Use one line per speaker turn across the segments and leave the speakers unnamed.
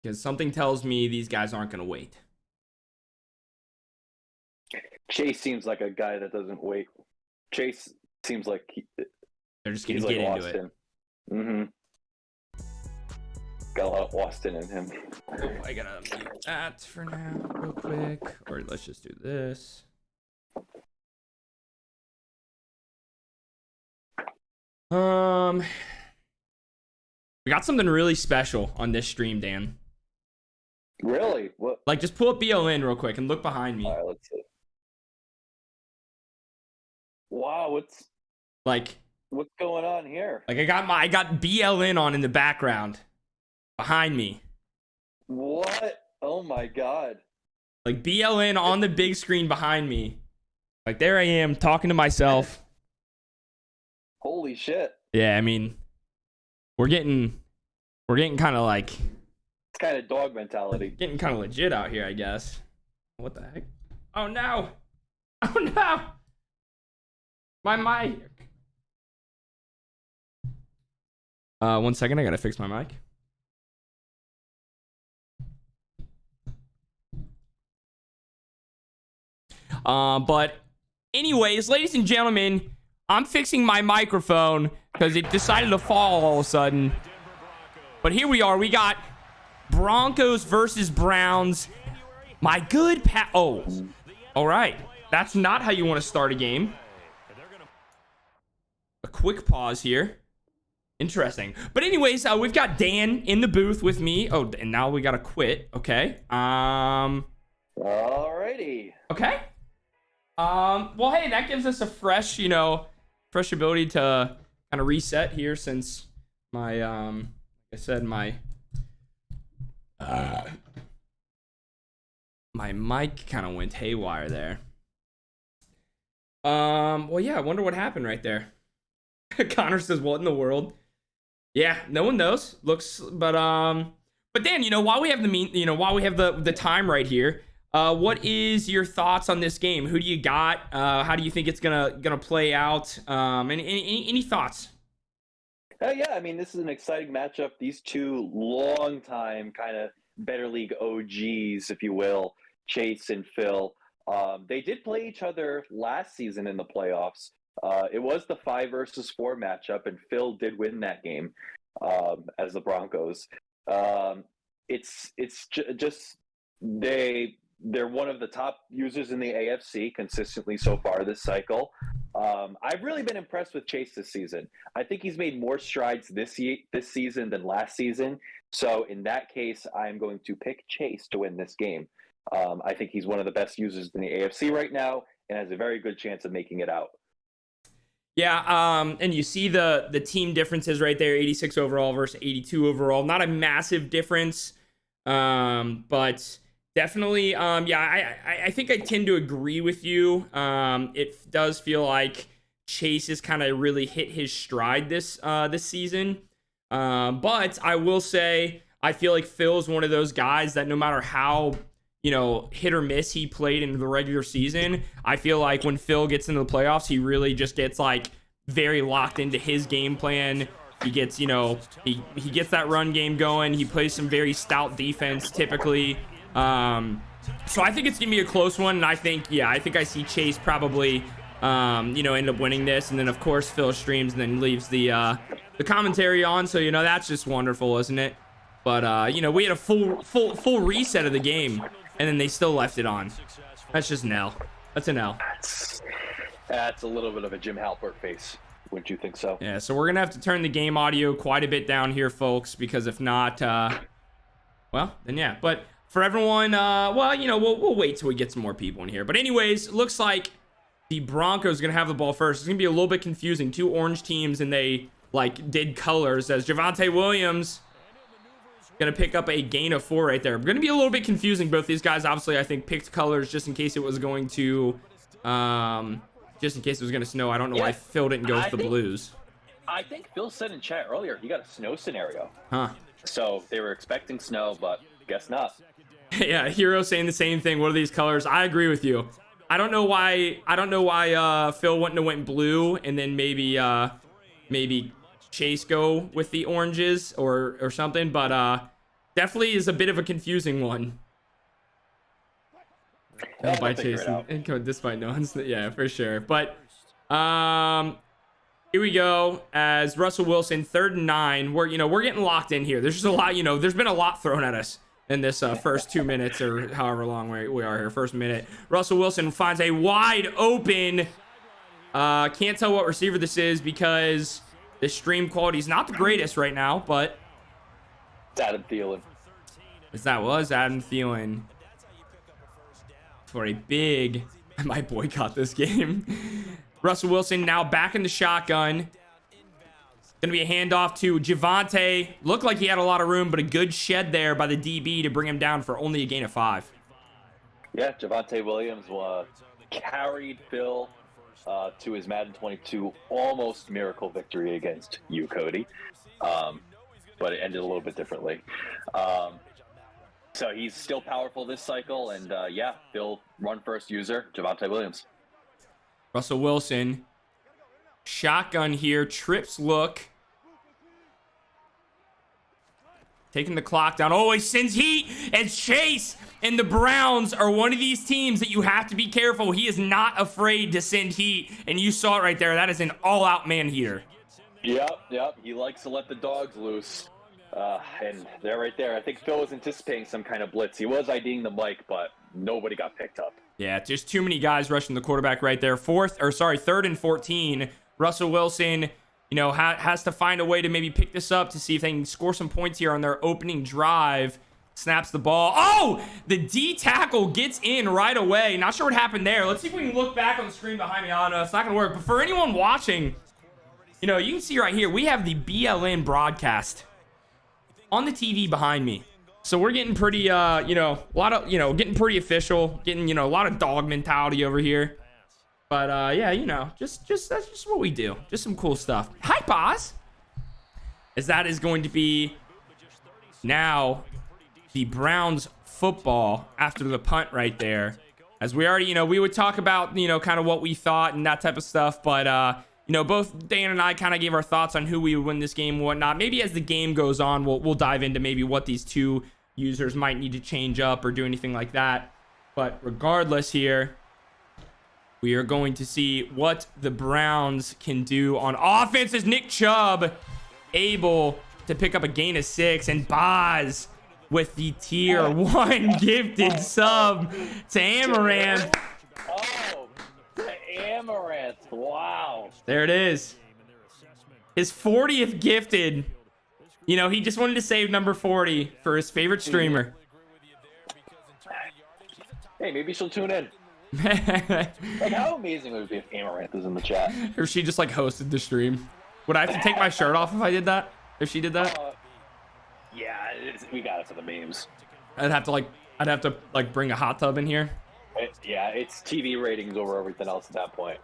because something tells me these guys aren't going to wait.
Chase seems like a guy that doesn't wait. Chase seems like
They're just going to
he's
get
like
into
Austin. Mm-hmm. Got a lot of Austin in him.
Oh, I gotta mute that for now, real quick. Or let's just do this. We got something really special on this stream, Dan.
Really? What?
Like, just pull up BLN real quick and look behind me.
All right, let's see. Wow, what's
Like
going on here?
I got BLN on in the background behind me.
What? Oh my god.
Like BLN on the big screen behind me. Like there I am talking to myself.
Holy shit.
Yeah, I mean, we're getting kind of like
It's kind of dog mentality.
getting kind of legit out here, I guess. What the heck? Oh no. Oh no. My mic. 1 second, I gotta fix my mic. But anyways, ladies and gentlemen, I'm fixing my microphone because it decided to fall all of a sudden. But here we are. We got Broncos versus Browns. My good oh, all right. That's not how you want to start a game. A quick pause here. Interesting. But anyways, we've got Dan in the booth with me. Oh, and now we gotta quit. Okay.
Alrighty.
Okay. Well, hey, that gives us a fresh, fresh ability to kind of reset here since my, like I said, my mic kind of went haywire there. Well, yeah, I wonder what happened right there. Connor says, what in the world? Yeah, no one knows. But Dan, while we have the time right here, what is your thoughts on this game? Who do you got? How do you think it's gonna play out? Any thoughts?
Yeah, I mean, this is an exciting matchup. These two long-time kind of better league OGs, if you will, Chase and Phil. They did play each other last season in the playoffs. It was the 5 versus 4 matchup, and Phil did win that game as the Broncos. It's just they're one of the top users in the AFC consistently so far this cycle. I've really been impressed with Chase this season. I think he's made more strides this season than last season. So in that case, I'm going to pick Chase to win this game. I think he's one of the best users in the AFC right now and has a very good chance of making it out.
Yeah, and you see the team differences right there, 86 overall versus 82 overall. Not a massive difference, but definitely, yeah, I think I tend to agree with you. It does feel like Chase has kind of really hit his stride this season. But I will say, I feel like Phil's one of those guys that no matter how hit or miss he played in the regular season, I feel like when Phil gets into the playoffs, he really just gets like very locked into his game plan. He gets, he gets that run game going. He plays some very stout defense typically. So I think it's gonna be a close one, and I think I see Chase probably, end up winning this, and then of course Phil streams and then leaves the commentary on. So that's just wonderful, isn't it? But we had a full reset of the game, and then they still left it on. That's just an L. That's an L.
That's a little bit of a Jim Halpert face. Wouldn't you think so?
Yeah, so we're going to have to turn the game audio quite a bit down here, folks, because if not, well, then yeah. But for everyone, we'll wait till we get some more people in here. But anyways, it looks like the Broncos are going to have the ball first. It's going to be a little bit confusing. 2 orange teams, and they, did colors as Javonte Williams gonna pick up a gain of 4 right there. Gonna be a little bit confusing. Both these guys obviously I think picked colors just in case it was going to just in case it was gonna snow. I don't know why Phil didn't go with the blues.
I think Phil said in chat earlier he got a snow scenario.
Huh.
So they were expecting snow, but guess not.
Yeah, Hero saying the same thing. What are these colors? I agree with you. I don't know why Phil wouldn't have went blue and then maybe Chase go with the oranges or something, but definitely is a bit of a confusing one.
Yeah,
By
they'll figure it
Jason
out.
and Cody, despite no one's, yeah, for sure. But here we go as Russell Wilson, 3rd and 9. We're getting locked in here. There's just a lot, there's been a lot thrown at us in this first 2 minutes or however long we are here. First minute. Russell Wilson finds a wide open. Can't tell what receiver this is because the stream quality is not the greatest right now, but
It's Adam Thielen.
that was Adam Thielen for a big. I might boycott this game. Russell Wilson now back in the shotgun. Gonna be a handoff to Javonte. Looked like he had a lot of room, but a good shed there by the DB to bring him down for only a gain of 5.
Yeah, Javonte Williams carried Phil to his Madden 22 almost miracle victory against you, Cody. But it ended a little bit differently. So he's still powerful this cycle, and yeah, Phil run first user, Javonte Williams.
Russell Wilson, shotgun here, trips look. Taking the clock down. Oh, he sends heat as Chase and the Browns are one of these teams that you have to be careful. He is not afraid to send heat, and you saw it right there. That is an all-out man heater.
Yep. He likes to let the dogs loose. And they're right there. I think Phil was anticipating some kind of blitz. He was IDing the mic, but nobody got picked up.
Yeah, just too many guys rushing the quarterback right there. 3rd and 14. Russell Wilson, has to find a way to maybe pick this up to see if they can score some points here on their opening drive. Snaps the ball. Oh, the D tackle gets in right away. Not sure what happened there. Let's see if we can look back on the screen behind me. Oh, no, it's not going to work. But for anyone watching, you can see right here, we have the BLN broadcast on the TV behind me. So we're getting pretty, getting pretty official, getting, a lot of dog mentality over here. But, yeah, just that's just what we do. Just some cool stuff. Hi, Paz. As that is going to be now the Browns football after the punt right there. As we already, we would talk about, kind of what we thought and that type of stuff. But, both Dan and I kind of gave our thoughts on who we would win this game and whatnot. Maybe as the game goes on, we'll dive into maybe what these two users might need to change up or do anything like that. But regardless here, we are going to see what the Browns can do on offense as Nick Chubb able to pick up a gain of 6, and Boz with the tier 1 gifted sub to Amaranth.
Oh, the Amaranth. Wow.
There it is. His 40th gifted. He just wanted to save number 40 for his favorite streamer.
Hey, maybe she'll tune in. Like, how amazing would it be if Amaranth is in the chat?
Or she just hosted the stream. Would I have to take my shirt off if I did that? If she did that?
Yeah, we got it for the memes.
I'd have to bring a hot tub in here.
It's TV ratings over everything else at that point.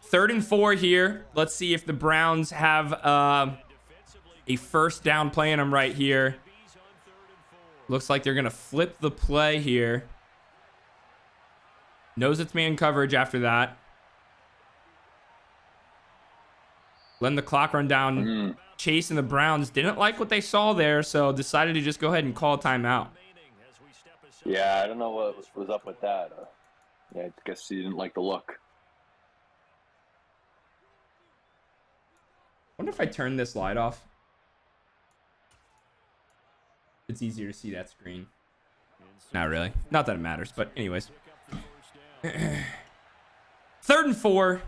3rd and 4 here. Let's see if the Browns have a first down play in them right here. Looks like they're going to flip the play here. Knows it's man coverage after that. Letting the clock run down. Chase and the Browns didn't like what they saw there, so decided to just go ahead and call a timeout.
Yeah, I don't know what was up with that. I guess he didn't like the look.
I wonder if I turn this light off. It's easier to see that screen. Not really. Not that it matters, but anyways. 3rd and 4.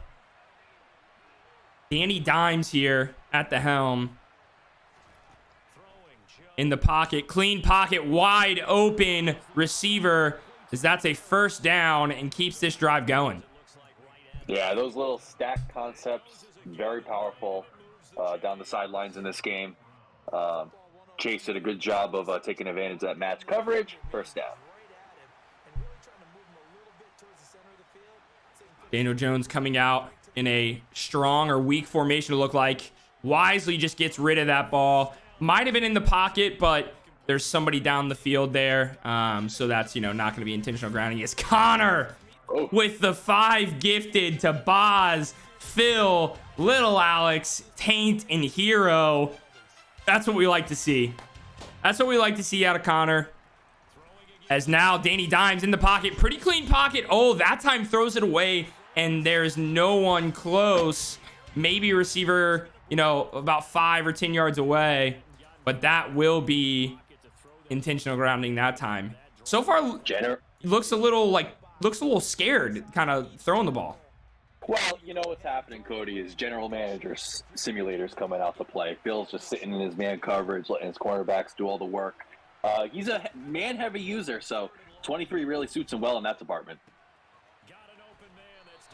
Danny Dimes here at the helm. In the pocket. Clean pocket. Wide open receiver. As that's a first down and keeps this drive going.
Yeah, those little stack concepts, very powerful down the sidelines in this game. Chase did a good job of taking advantage of that match coverage. First down.
Daniel Jones coming out in a strong or weak formation to look like. Wisely just gets rid of that ball. Might have been in the pocket, but there's somebody down the field there. So that's, not going to be intentional grounding. It's Connor with the 5 gifted to Boz, Phil, Little Alex, Taint, and Hero. That's what we like to see. That's what we like to see out of Connor. As now Danny Dimes in the pocket. Pretty clean pocket. Oh, that time throws it away. And there's no one close. Maybe a receiver, you know, about 5 or 10 yards away. But that will be intentional grounding that time. So far, looks a little scared, kind of throwing the ball.
Well, you know what's happening, Cody, is general manager simulators coming out to play. Phil's just sitting in his man coverage, letting his cornerbacks do all the work. He's a man-heavy user, so 23 really suits him well in that department.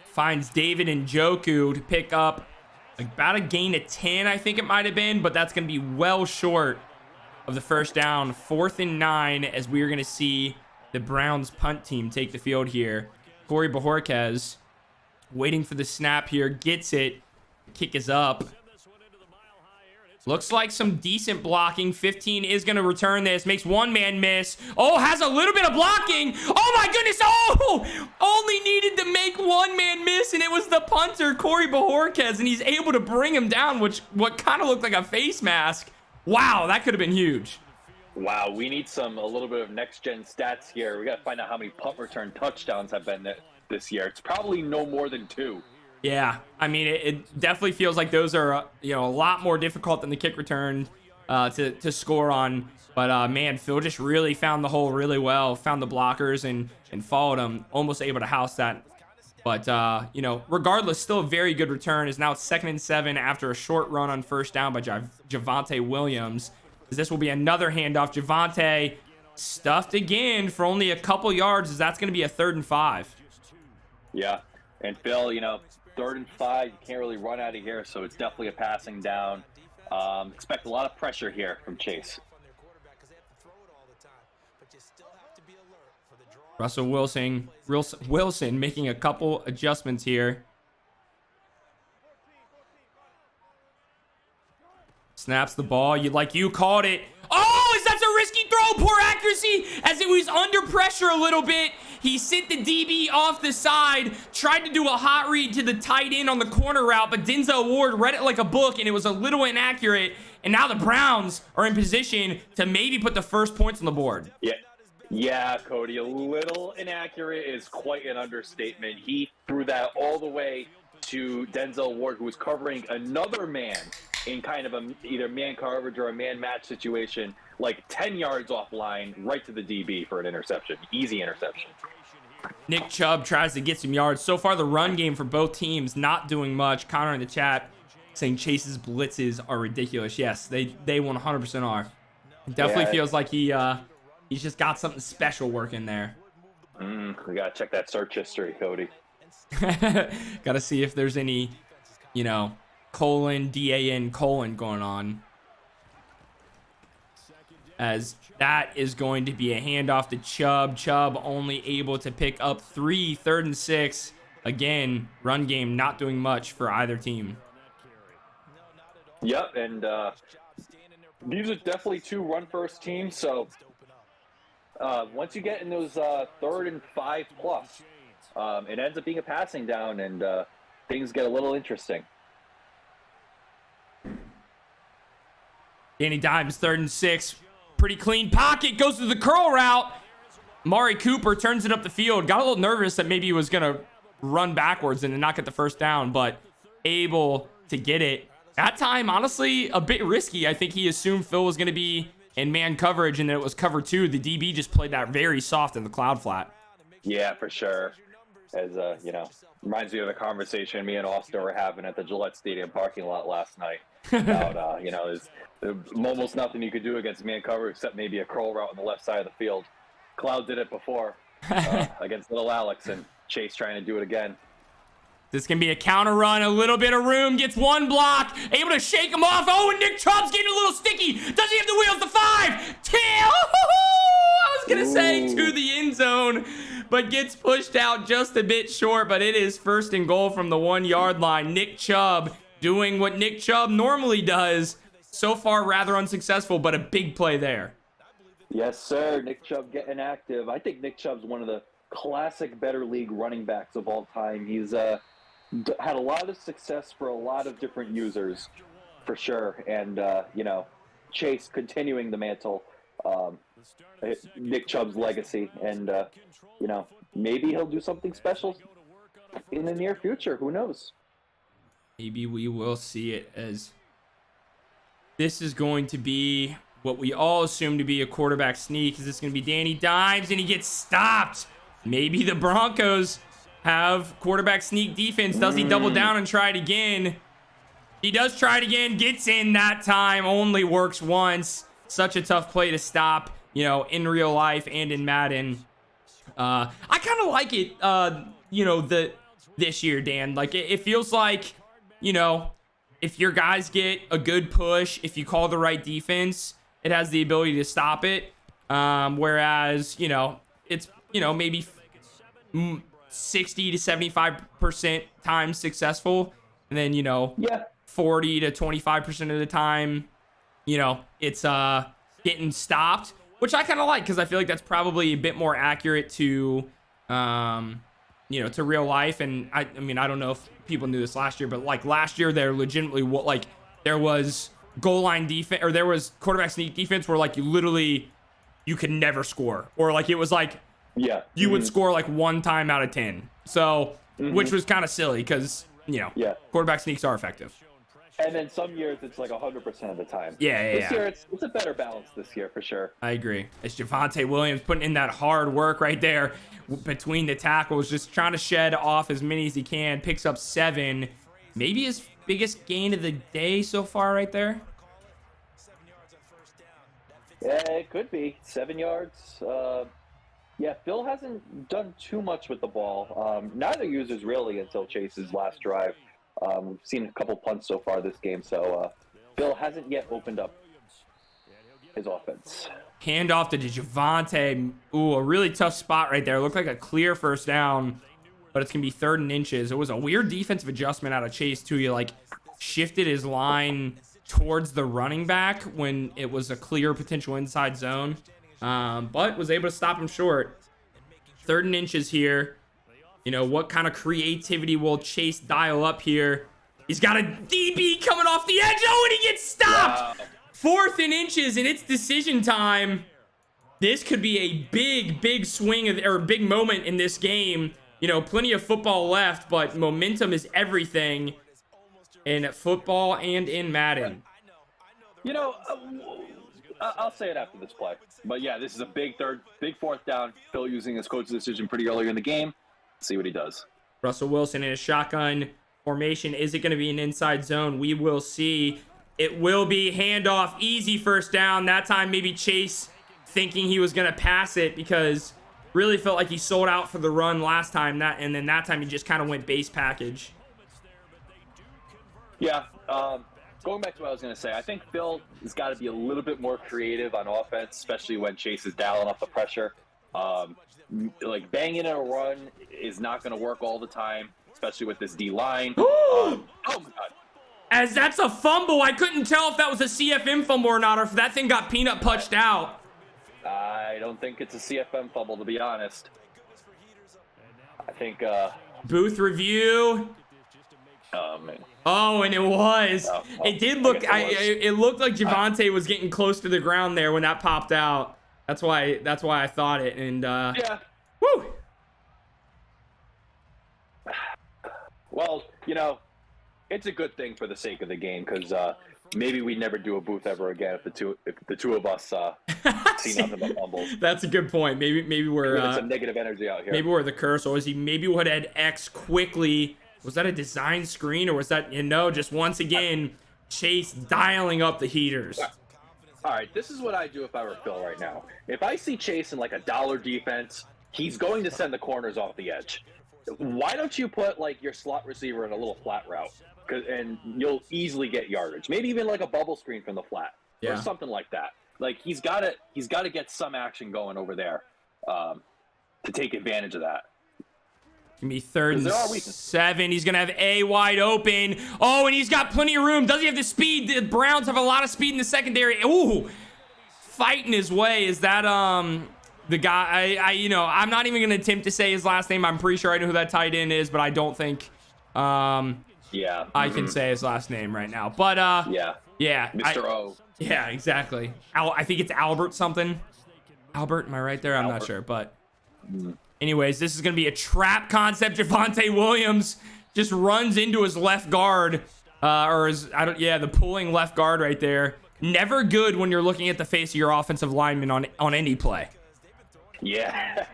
Finds David Njoku to pick up about a gain of 10, I think it might have been, but that's going to be well short of the first down. 4th and 9, as we are going to see the Browns punt team take the field here. Corey Bojorquez waiting for the snap here, gets it. Kick is up. Looks like some decent blocking. 15 is going to return this. Makes one man miss. Oh, has a little bit of blocking. Oh, my goodness. Oh, only needed to make one man miss, and it was the punter, Corey Bojorquez, and he's able to bring him down, what kind of looked like a face mask. Wow, that could have been huge.
Wow, we need a little bit of next-gen stats here. We got to find out how many punt return touchdowns have been this year. It's probably no more than 2.
Yeah, I mean, it definitely feels like those are, you know, a lot more difficult than the kick return to score on. But, man, Phil just really found the hole really well, found the blockers and followed them, almost able to house that. But, you know, regardless, still a very good return. Is now 2nd and 7 after a short run on first down by Javonte Williams. This will be another handoff. Javonte stuffed again for only a couple yards, as that's going to be a 3rd and 5.
Yeah, and Phil, you know, 3rd and 5, you can't really run out of here, so it's definitely a passing down. Expect a lot of pressure here from Chase.
Russell Wilson making a couple adjustments here. Snaps the ball. You called it. Oh, is that a risky throw? Poor accuracy as it was under pressure a little bit. He sent the DB off the side, tried to do a hot read to the tight end on the corner route, but Denzel Ward read it like a book, and it was a little inaccurate. And now the Browns are in position to maybe put the first points on the board.
Yeah, Cody, a little inaccurate is quite an understatement. He threw that all the way to Denzel Ward, who was covering another man in kind of either man coverage or a man match situation, like 10 yards offline, right to the DB for an interception. Easy interception.
Nick Chubb tries to get some yards. So far, the run game for both teams not doing much. Connor in the chat saying Chase's blitzes are ridiculous. Yes, they 100% are. It definitely feels like he's just got something special working there.
We got to check that search history, Cody.
Got to see if there's any, you know, DAN going on. As that is going to be a handoff to Chubb. Chubb only able to pick up 3, 3rd and 6. Again, run game not doing much for either team.
Yep, and these are definitely 2 run-first teams, so once you get in those 3rd and 5 plus, it ends up being a passing down, and things get a little interesting.
Danny Dimes, 3rd and 6. Pretty clean pocket. Goes to the curl route. Mari Cooper turns it up the field. Got a little nervous that maybe he was going to run backwards and not get the first down, but able to get it. That time, honestly, a bit risky. I think he assumed Phil was going to be in man coverage, and then it was cover 2. The DB just played that very soft in the cloud flat.
Yeah, for sure. As, you know, reminds me of the conversation me and Austin were having at the Gillette Stadium parking lot last night. About, you know, there's almost nothing you could do against man cover except maybe a curl route on the left side of the field. Cloud did it before against little Alex, and Chase trying to do it again.
This can be a counter run, a little bit of room, gets one block, able to shake him off. Oh, and Nick Chubb's getting a little sticky. Does he have the wheels? The 5, 10. I was going to say to the end zone, but gets pushed out just a bit short, but it is 1st and goal from the 1-yard line. Nick Chubb doing what Nick Chubb normally does. So far, rather unsuccessful, but a big play there.
Yes, sir. Nick Chubb getting active. I think Nick Chubb's one of the classic better league running backs of all time. He's had a lot of success for a lot of different users, for sure. And, you know, Chase continuing the mantle, Nick Chubb's legacy, and maybe he'll do something special in the near future. Who knows?
Maybe we will see it, as this is going to be what we all assume to be a quarterback sneak. Is this going to be Danny Dimes, and he gets stopped? Maybe the Broncos have quarterback sneak defense. Does he double down and try it again? He does try it again, gets in that time, only works once. Such a tough play to stop, in real life and in Madden. I kind of like it, this year, Dan. Like, it feels like, if your guys get a good push, if you call the right defense, it has the ability to stop it. Whereas, it's, maybe 60 to 75% times successful. And then, 40 to 25% of the time, it's getting stopped, which I kind of like, because I feel like that's probably a bit more accurate to, to real life. And I mean, I don't know if people knew this last year, but like last year, there legitimately there was goal line defense, or there was quarterback sneak defense where like you could never score, or like it was like you would score like 1 time out of 10. So which was kind of silly, because quarterback sneaks are effective.
And then some years it's like 100% of the time.
This
year it's a better balance this year for sure.
I agree. It's Javonte Williams putting in that hard work right there between the tackles, just trying to shed off as many as he can. Picks up 7. Maybe his biggest gain of the day so far right there.
Yeah, it could be 7 yards. Phil hasn't done too much with the ball. Neither users really until Chase's last drive. We've seen a couple punts so far this game, so Phil hasn't yet opened up his offense.
Handoff to Javonte. Ooh, a really tough spot right there. It looked like a clear first down, but it's going to be 3rd and inches. It was a weird defensive adjustment out of Chase, too. He, shifted his line towards the running back when it was a clear potential inside zone, but was able to stop him short. 3rd and inches here. What kind of creativity will Chase dial up here? He's got a DB coming off the edge. Oh, and he gets stopped. Wow. 4th and inches, and it's decision time. This could be a big swing or big moment in this game. Plenty of football left, but momentum is everything in football and in Madden.
I'll say it after this play. But yeah, this is a big 4th down. Phil using his coach's decision pretty early in the game. See what he does.
Russell Wilson in a shotgun formation. Is it going to be an inside zone? We will see. It will be handoff, easy first down. That time maybe Chase thinking he was going to pass it, because really felt like he sold out for the run last time. And then that time he just kind of went base package.
Yeah. Going back to what I was going to say, I think Phil has got to be a little bit more creative on offense, especially when Chase is dialing up the pressure. Banging in a run is not going to work all the time, especially with this D line. Oh my God!
As that's a fumble, I couldn't tell if that was a CFM fumble or not, or if that thing got peanut punched out.
I don't think it's a CFM fumble, to be honest. I think
booth review.
Oh man.
Oh, and it was. It did look. It looked like Javonte was getting close to the ground there when that popped out. That's why I thought it. And
yeah.
Woo.
Well, it's a good thing for the sake of the game, because maybe we never do a booth ever again if the two of us see nothing but fumbles.
That's a good point. Maybe we're
some negative energy out here.
Maybe we're the curse, or maybe would had X quickly. Was that a design screen, or was that just once again Chase dialing up the heaters?
All right, this is what I do if I were Phil right now. If I see Chase in a dollar defense, he's going to send the corners off the edge. Why don't you put your slot receiver in a little flat route, and you'll easily get yardage? Maybe even a bubble screen from the flat, or something like that. He's got to get some action going over there to take advantage of that.
Gonna be 3rd and 7. He's gonna have A wide open. Oh, and he's got plenty of room. Does he have the speed? The Browns have a lot of speed in the secondary. Ooh, fighting his way. Is that the guy? I'm not even gonna attempt to say his last name. I'm pretty sure I know who that tight end is, but I don't think
Yeah.
I can say his last name right now. But
Yeah.
yeah,
Mr. O.
yeah, exactly. I think it's Albert something. Albert, am I right there? I'm not
Albert.
sure, but anyways, this is gonna be a trap concept. Javonte Williams just runs into his left guard, the pulling left guard right there. Never good when you're looking at the face of your offensive lineman on any play.
Yeah.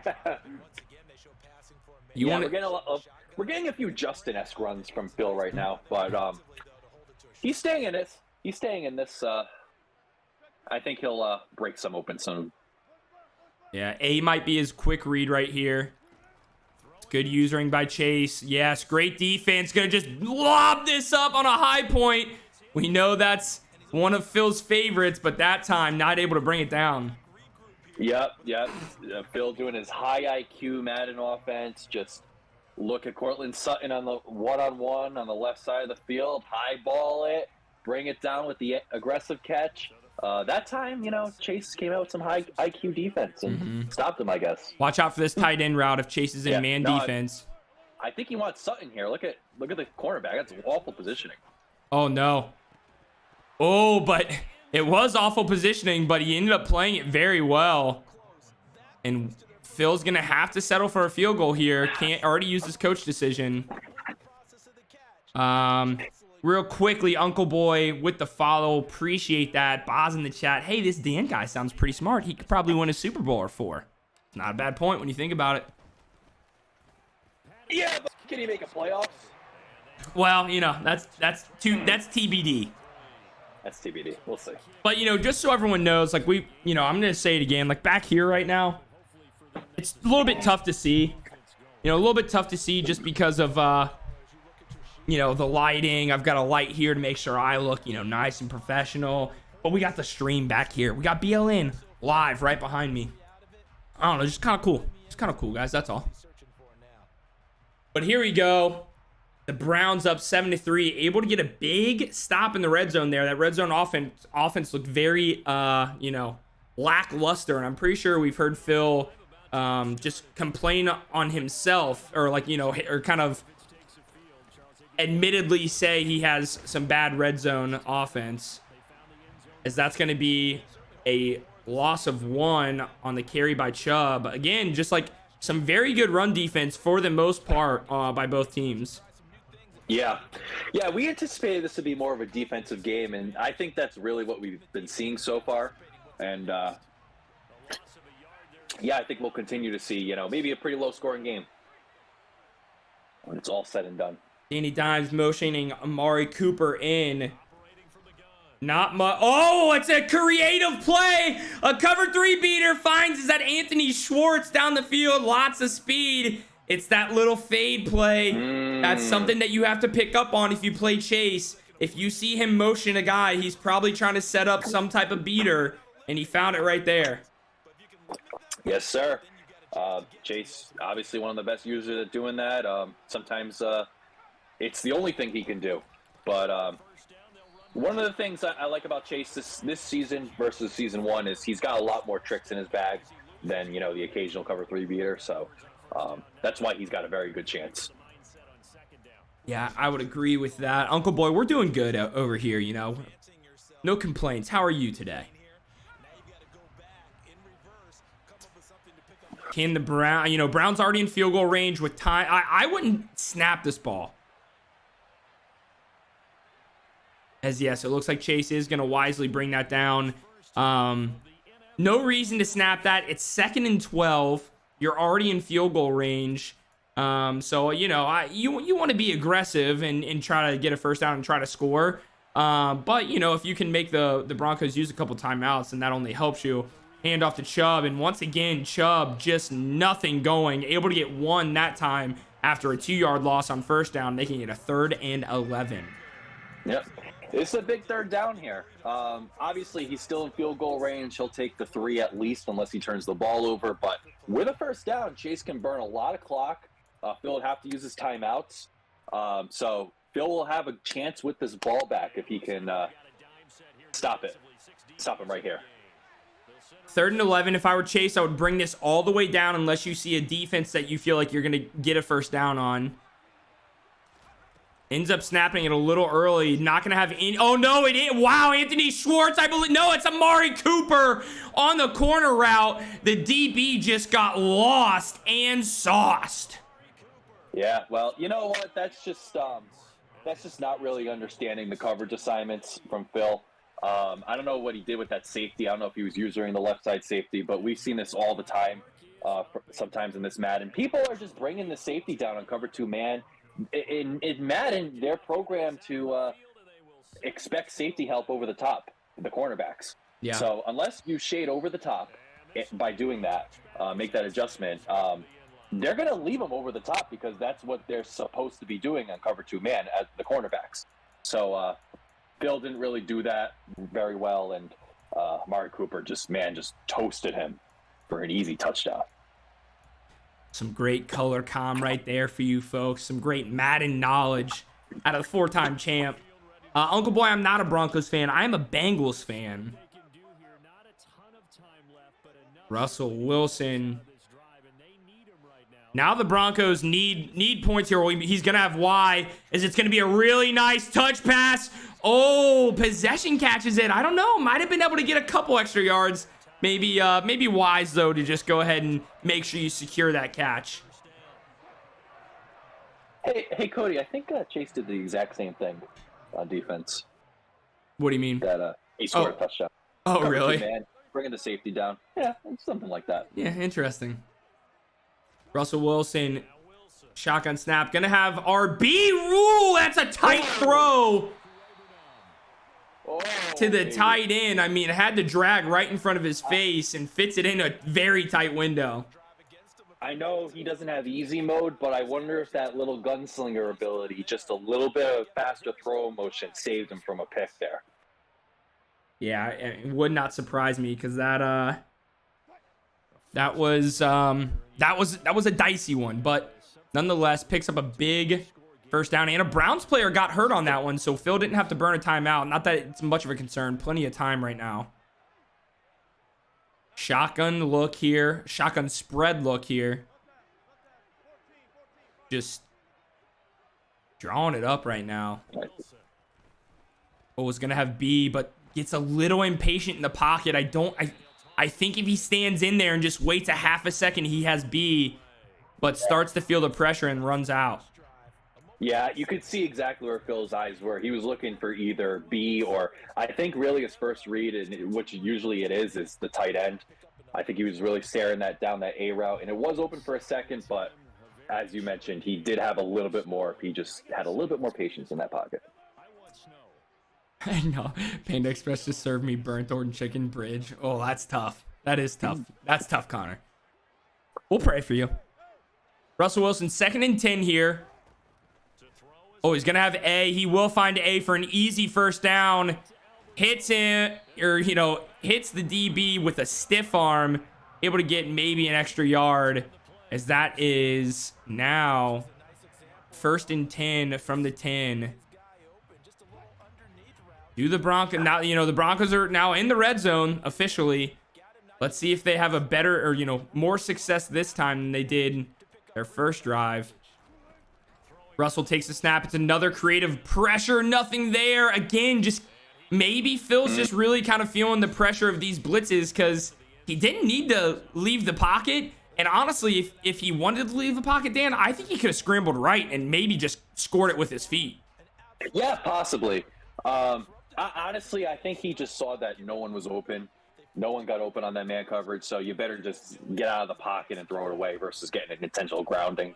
We're getting a few Justin-esque runs from Phil right now, but he's staying in it. He's staying in this. I think he'll break some open soon.
Yeah, A might be his quick read right here. Good usering by Chase. Yes, great defense. Gonna just lob this up on a high point. We know that's one of Phil's favorites, but that time not able to bring it down.
Yep. Phil doing his high IQ Madden offense. Just look at Cortland Sutton on the one-on-one on the left side of the field. High ball it. Bring it down with the aggressive catch. That time, Chase came out with some high IQ defense and stopped him, I guess.
Watch out for this tight end route if Chase is in defense.
I think he wants Sutton here. Look at the cornerback. That's awful positioning.
Oh, no. Oh, but it was awful positioning, but he ended up playing it very well. And Phil's going to have to settle for a field goal here. Can't already use his coach decision. Real quickly, Uncle Boy with the follow. Appreciate that. Boz in the chat. Hey, this Dan guy sounds pretty smart. He could probably win a Super Bowl or 4. It's not a bad point when you think about it.
Yeah, but can he make a playoffs?
Well, that's TBD.
That's TBD. We'll see.
But, just so everyone knows, like I'm going to say it again, like back here right now, it's a little bit tough to see. A little bit tough to see just because of, the lighting. I've got a light here to make sure I look, nice and professional. But we got the stream back here. We got BLN live right behind me. I don't know, just kind of cool. It's kind of cool, guys. That's all. But here we go. The Browns up 7-3, able to get a big stop in the red zone there. That red zone offense looked very, lackluster. And I'm pretty sure we've heard Phil just complain on himself or or kind of admittedly say he has some bad red zone offense, as that's going to be a loss of 1 on the carry by Chubb. Again, just like some very good run defense for the most part by both teams.
Yeah, we anticipated this to be more of a defensive game, and I think that's really what we've been seeing so far. And I think we'll continue to see, maybe a pretty low-scoring game when it's all said and done.
Danny Dimes motioning Amari Cooper in. Not much. Oh, it's a creative play. A cover 3 beater finds is that Anthony Schwartz down the field. Lots of speed. It's that little fade play. That's something that you have to pick up on if you play Chase. If you see him motion a guy, he's probably trying to set up some type of beater, and he found it right there.
Yes, sir. Chase, obviously one of the best users at doing that. Sometimes it's the only thing he can do. But one of the things I like about Chase this season versus season 1 is he's got a lot more tricks in his bag than, the occasional cover 3 beater. So that's why he's got a very good chance.
Yeah, I would agree with that. Uncle Boy, we're doing good over here, No complaints. How are you today? Can the Browns already in field goal range with time. I wouldn't snap this ball. As yes, it looks like Chase is going to wisely bring that down. No reason to snap that. It's 2nd and 12. You're already in field goal range. So, you want to be aggressive and try to get a first down and try to score. But, if you can make the Broncos use a couple timeouts, then that only helps you. Hand off to Chubb. And once again, Chubb just nothing going. Able to get 1 that time after a 2-yard loss on first down, making it a 3rd and 11.
Yep. It's a big 3rd down here. Obviously, he's still in field goal range. He'll take the 3 at least unless he turns the ball over. But with a first down, Chase can burn a lot of clock. Phil would have to use his timeouts. So Phil will have a chance with this ball back if he can stop it. Stop him right here.
3rd and 11. If I were Chase, I would bring this all the way down unless you see a defense that you feel like you're going to get a first down on. Ends up snapping it a little early. Not going to have any. Oh, no, it is. Wow, Anthony Schwartz, I believe. No, it's Amari Cooper on the corner route. The DB just got lost and sauced.
Yeah, well, you know what? That's just not really understanding the coverage assignments from Phil. I don't know what he did with that safety. I don't know if he was using the left side safety, but we've seen this all the time. Sometimes in this Madden, people are just bringing the safety down on cover 2 man. In Madden, they're programmed to expect safety help over the top, the cornerbacks.
Yeah.
So unless you shade over the top by doing that, make that adjustment, they're going to leave them over the top because that's what they're supposed to be doing on cover 2 man as the cornerbacks. So Bill didn't really do that very well, and Amari Cooper just toasted him for an easy touchdown.
Some great color comm right there for you folks. Some great Madden knowledge out of the 4-time champ. Uncle Boy, I'm not a Broncos fan. I'm a Bengals fan. Russell Wilson. Now the Broncos need points here. He's going to have Y. It's going to be a really nice touch pass. Oh, possession catches it. I don't know. Might have been able to get a couple extra yards. Maybe wise, though, to just go ahead and make sure you secure that catch.
Hey, Cody, I think Chase did the exact same thing on defense.
What do you mean?
That he scored a touchdown.
Oh,
Cover
really?
2 man, bringing the safety down. Yeah, something like that.
Yeah, interesting. Russell Wilson, shotgun snap. Gonna have RB rule. That's a tight throw. To the tight end. I mean, it had to drag right in front of his face and fits it in a very tight window.
I know he doesn't have easy mode, but I wonder if that little gunslinger ability, just a little bit of faster throw motion, saved him from a pick there.
Yeah, it would not surprise me because that was a dicey one, but nonetheless picks up a big first down, and a Browns player got hurt on that one, so Phil didn't have to burn a timeout. Not that it's much of a concern. Plenty of time right now. Shotgun look here. Shotgun spread look here. Just drawing it up right now. Oh, was going to have B, but gets a little impatient in the pocket. I think if he stands in there and just waits a half a second, he has B, but starts to feel the pressure and runs out.
Yeah, you could see exactly where Phil's eyes were. He was looking for either B or I think really his first read, and which usually it is the tight end. I think he was really staring that down that A route, and it was open for a second, but as you mentioned, he did have a little bit more. He just had a little bit more patience in that pocket.
I know. Panda Express just served me burnt orange chicken bridge. Oh, that's tough. That is tough. That's tough, Connor. We'll pray for you. Russell Wilson, 2nd and 10 here. Oh, he's going to have A. He will find A for an easy first down. Hits him, or, hits the DB with a stiff arm. Able to get maybe an extra yard, as that is now 1st and 10 from the 10. Do the Broncos now? The Broncos are now in the red zone officially. Let's see if they have a better or more success this time than they did their first drive. Russell takes the snap. It's another creative pressure. Nothing there. Again, just maybe Phil's just really kind of feeling the pressure of these blitzes because he didn't need to leave the pocket. And honestly, if he wanted to leave the pocket, Dan, I think he could have scrambled right and maybe just scored it with his feet.
Yeah, possibly. Honestly, I think he just saw that no one was open. No one got open on that man coverage, so you better just get out of the pocket and throw it away versus getting an intentional grounding.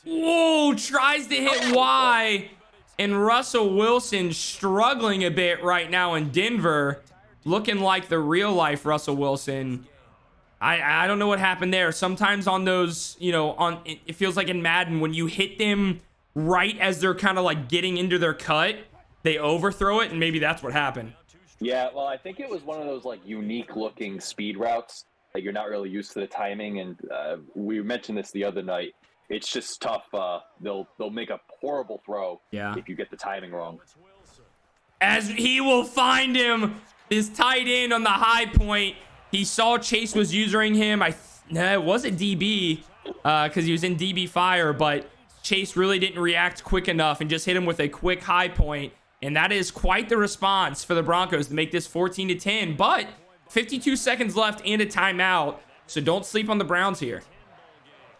Whoa, tries to hit Y. And Russell Wilson struggling a bit right now in Denver. Looking like the real life Russell Wilson. I don't know what happened there. Sometimes on those, it feels like in Madden when you hit them right as they're kind of like getting into their cut, they overthrow it, and maybe that's what happened.
Yeah, well, I think it was one of those like unique looking speed routes that you're not really used to the timing, and we mentioned this the other night. It's just tough. They'll make a horrible throw if you get the timing wrong.
As he will find him, his tight end on the high point. He saw Chase was using him. It was a DB because he was in DB fire, but Chase really didn't react quick enough and just hit him with a quick high point. And that is quite the response for the Broncos to make this 14-10. But 52 seconds left and a timeout. So don't sleep on the Browns here.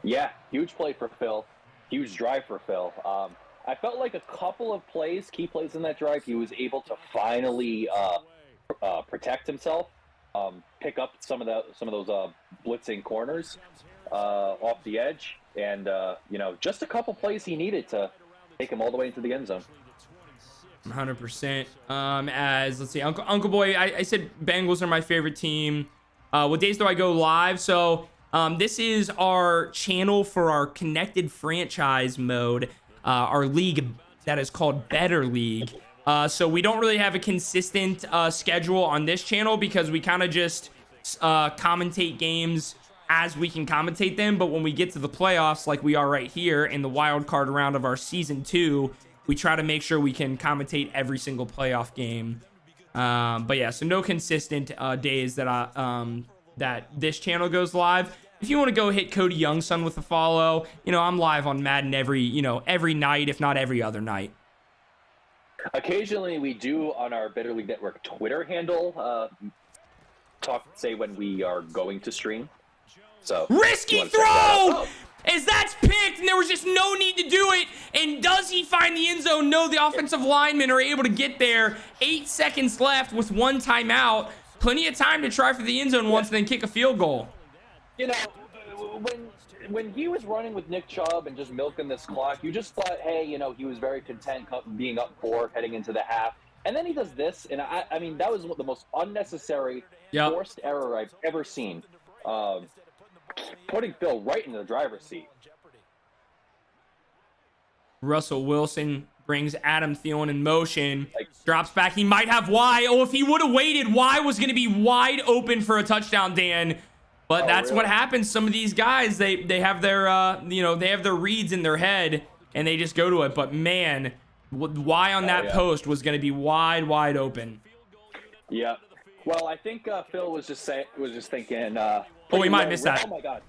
Yeah, huge play for Phil. Huge drive for Phil. I felt like a couple of key plays in that drive, he was able to finally protect himself, pick up some of those blitzing corners off the edge, and just a couple plays he needed to take him all the way into the end zone.
100%. As let's see, Uncle Boy, I said Bengals are my favorite team. What days do I go live? So this is our channel for our connected franchise mode, our league that is called Better League. So we don't really have a consistent schedule on this channel because we kind of just commentate games as we can commentate them. But when we get to the playoffs, like we are right here in the wild card round of our season 2, we try to make sure we can commentate every single playoff game. But yeah, so no consistent days that that this channel goes live. If you want to go hit Cody Youngson with a follow, I'm live on Madden every night, if not every other night.
Occasionally we do on our Better League Network Twitter handle say when we are going to stream. So
risky throw! As that's picked, and there was just no need to do it. And does he find the end zone? No, the offensive linemen are able to get there. 8 seconds left with 1 timeout. Plenty of time to try for the end zone once and then kick a field goal.
When he was running with Nick Chubb and just milking this clock, you just thought, hey, he was very content being up 4 heading into the half. And then he does this, and I mean, that was the most unnecessary forced error I've ever seen. Putting Phil right in the driver's seat.
Russell Wilson brings Adam Thielen in motion. Drops back. He might have Y. Oh, if he would have waited, Y was going to be wide open for a touchdown, Dan. But that's what happens. Some of these guys, they have their they have their reads in their head and they just go to it. But man, Y on that post was going to be wide open.
Yeah. Well, I think Phil was just thinking.
He might have missed that.
Oh my God!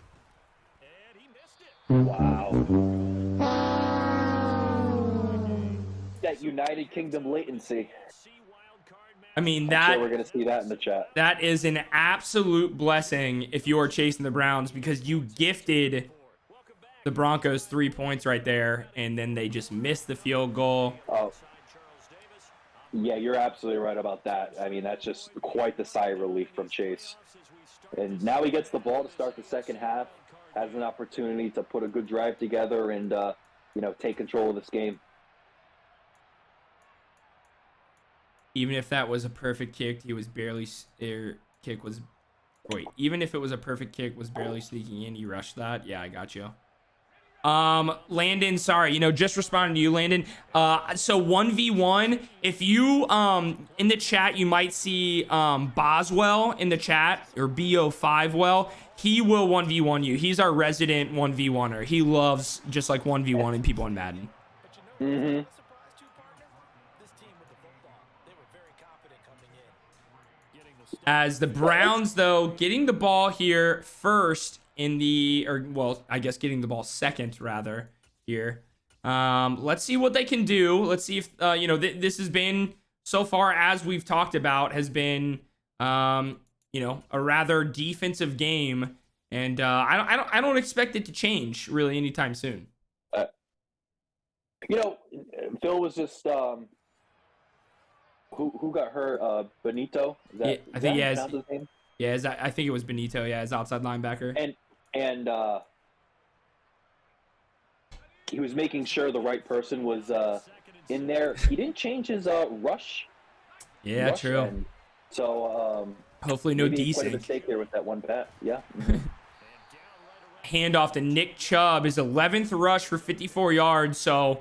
Wow. That United Kingdom latency.
I mean,
I'm sure we're going to see that in the chat.
That is an absolute blessing if you are chasing the Browns, because you gifted the Broncos 3 points right there, and then they just missed the field goal.
Oh. Yeah, you're absolutely right about that. I mean, that's just quite the sigh of relief from Chase. And now he gets the ball to start the second half, has an opportunity to put a good drive together and, take control of this game.
Even if that was a perfect kick, he was barely even if it was a perfect kick, was barely sneaking in. He rushed that. Yeah, I got you. Landon, sorry, just responding to you, Landon. So 1v1, if you in the chat you might see Boswell in the chat, or BO5well. He will 1v1 you. He's our resident 1v1er. He loves just like 1v1ing people in Madden.
Mm-hmm.
As the Browns, though, getting the ball here first in the, I guess getting the ball second, rather, here. Let's see what they can do. Let's see if, this has been, so far as we've talked about, has been, a rather defensive game. And I don't expect it to change, really, anytime soon.
Phil was just... Who got hurt? Benito?
I think I think it was Benito. Yeah, his outside linebacker.
And he was making sure the right person was in there. He didn't change his rush.
Yeah,
rush
true.
End. So
hopefully no desync.
Quite a mistake there with that one pass. Yeah.
Handoff to Nick Chubb, his 11th rush for 54 yards. So.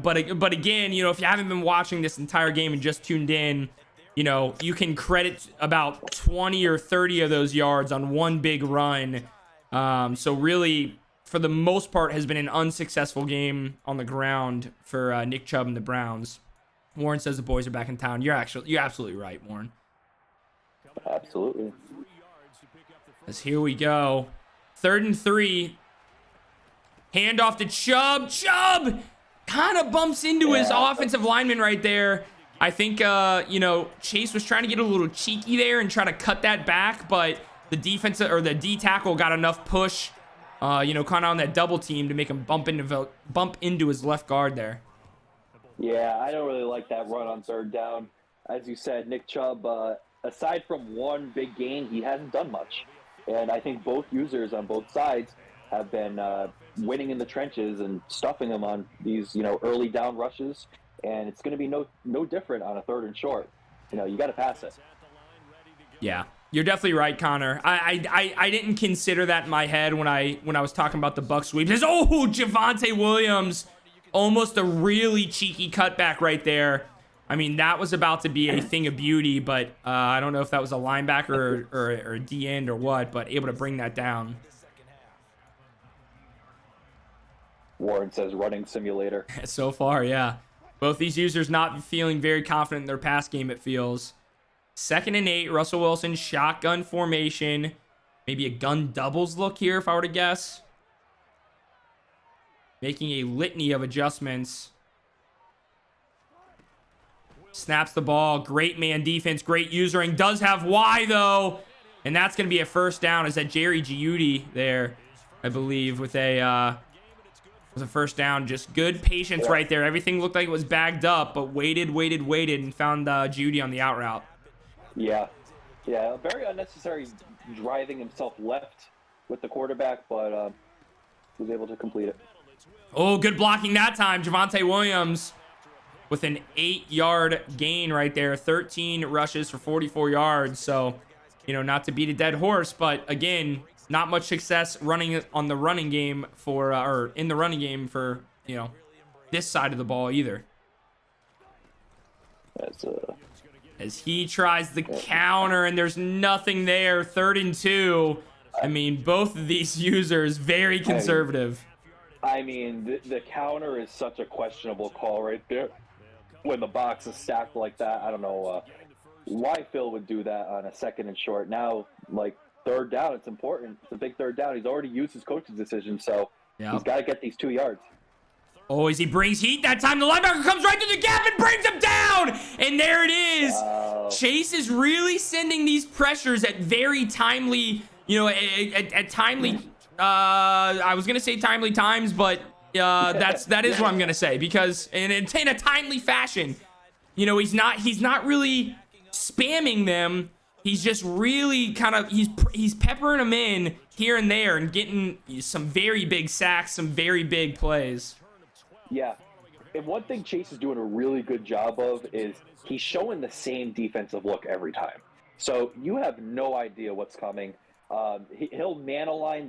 But again, if you haven't been watching this entire game and just tuned in, you can credit about 20 or 30 of those yards on one big run. So really, for the most part, has been an unsuccessful game on the ground for Nick Chubb and the Browns. Warren says the boys are back in town. You're absolutely right, Warren.
Absolutely.
As here we go. 3rd and 3. Hand off to Chubb. Chubb kind of bumps into his offensive lineman right there. I think, you know, Chase was trying to get a little cheeky there and try to cut that back, but the defense or the D tackle got enough push, you know, kind of on that double team to make him bump into his left guard there.
Yeah, I don't really like that run on third down. As you said, Nick Chubb, aside from one big gain, he hasn't done much. And I think both users on both sides have been winning in the trenches and stuffing them on these, you know, early down rushes. And it's going to be no different on a third and short. You know, you got to pass it.
Yeah, you're definitely right, Connor. I didn't consider that in my head when I was talking about the Buck sweep. Oh, Javonte Williams, almost a really cheeky cutback right there. I mean, that was about to be a thing of beauty, but I don't know if that was a linebacker or a D end or what, but able to bring that down.
Warren says running simulator.
So far, yeah. Both these users not feeling very confident in their pass game, it feels. 2nd and 8, Russell Wilson, shotgun formation. Maybe a gun doubles look here, if I were to guess. Making a litany of adjustments. Snaps the ball. Great man defense. Great usering. Does have Y, though. And that's going to be a first down. Is that Jerry Giudi there, I believe, with a first down. Just good patience right there. Everything looked like it was bagged up, but waited, and found Giudi on the out route.
Yeah. Yeah, very unnecessary driving himself left with the quarterback, but was able to complete it.
Oh, good blocking that time. Javonte Williams with an 8-yard gain right there. 13 rushes for 44 yards. So, you know, not to beat a dead horse, but again, not much success running on the running game for, or in the running game for, you know, this side of the ball either. As he tries the counter and there's nothing there. 3rd and 2. I mean, both of these users very conservative.
I mean, the counter is such a questionable call right there. When the box is stacked like that, I don't know why Phil would do that on a 2nd and short. Now, like, 3rd down, it's important. It's a big 3rd down. He's already used his coach's decision, so he's got to get these 2 yards.
Oh, as he brings heat that time, the linebacker comes right through the gap and brings him down. And there it is. Chase is really sending these pressures at very timely, you know, at timely, I was going to say timely times, but that is what I'm going to say, because in a timely fashion, you know, he's not really spamming them. He's just really kind of, he's peppering them in here and there and getting some very big sacks, some very big plays.
Yeah. And one thing Chase is doing a really good job of is he's showing the same defensive look every time. So you have no idea what's coming. He'll man align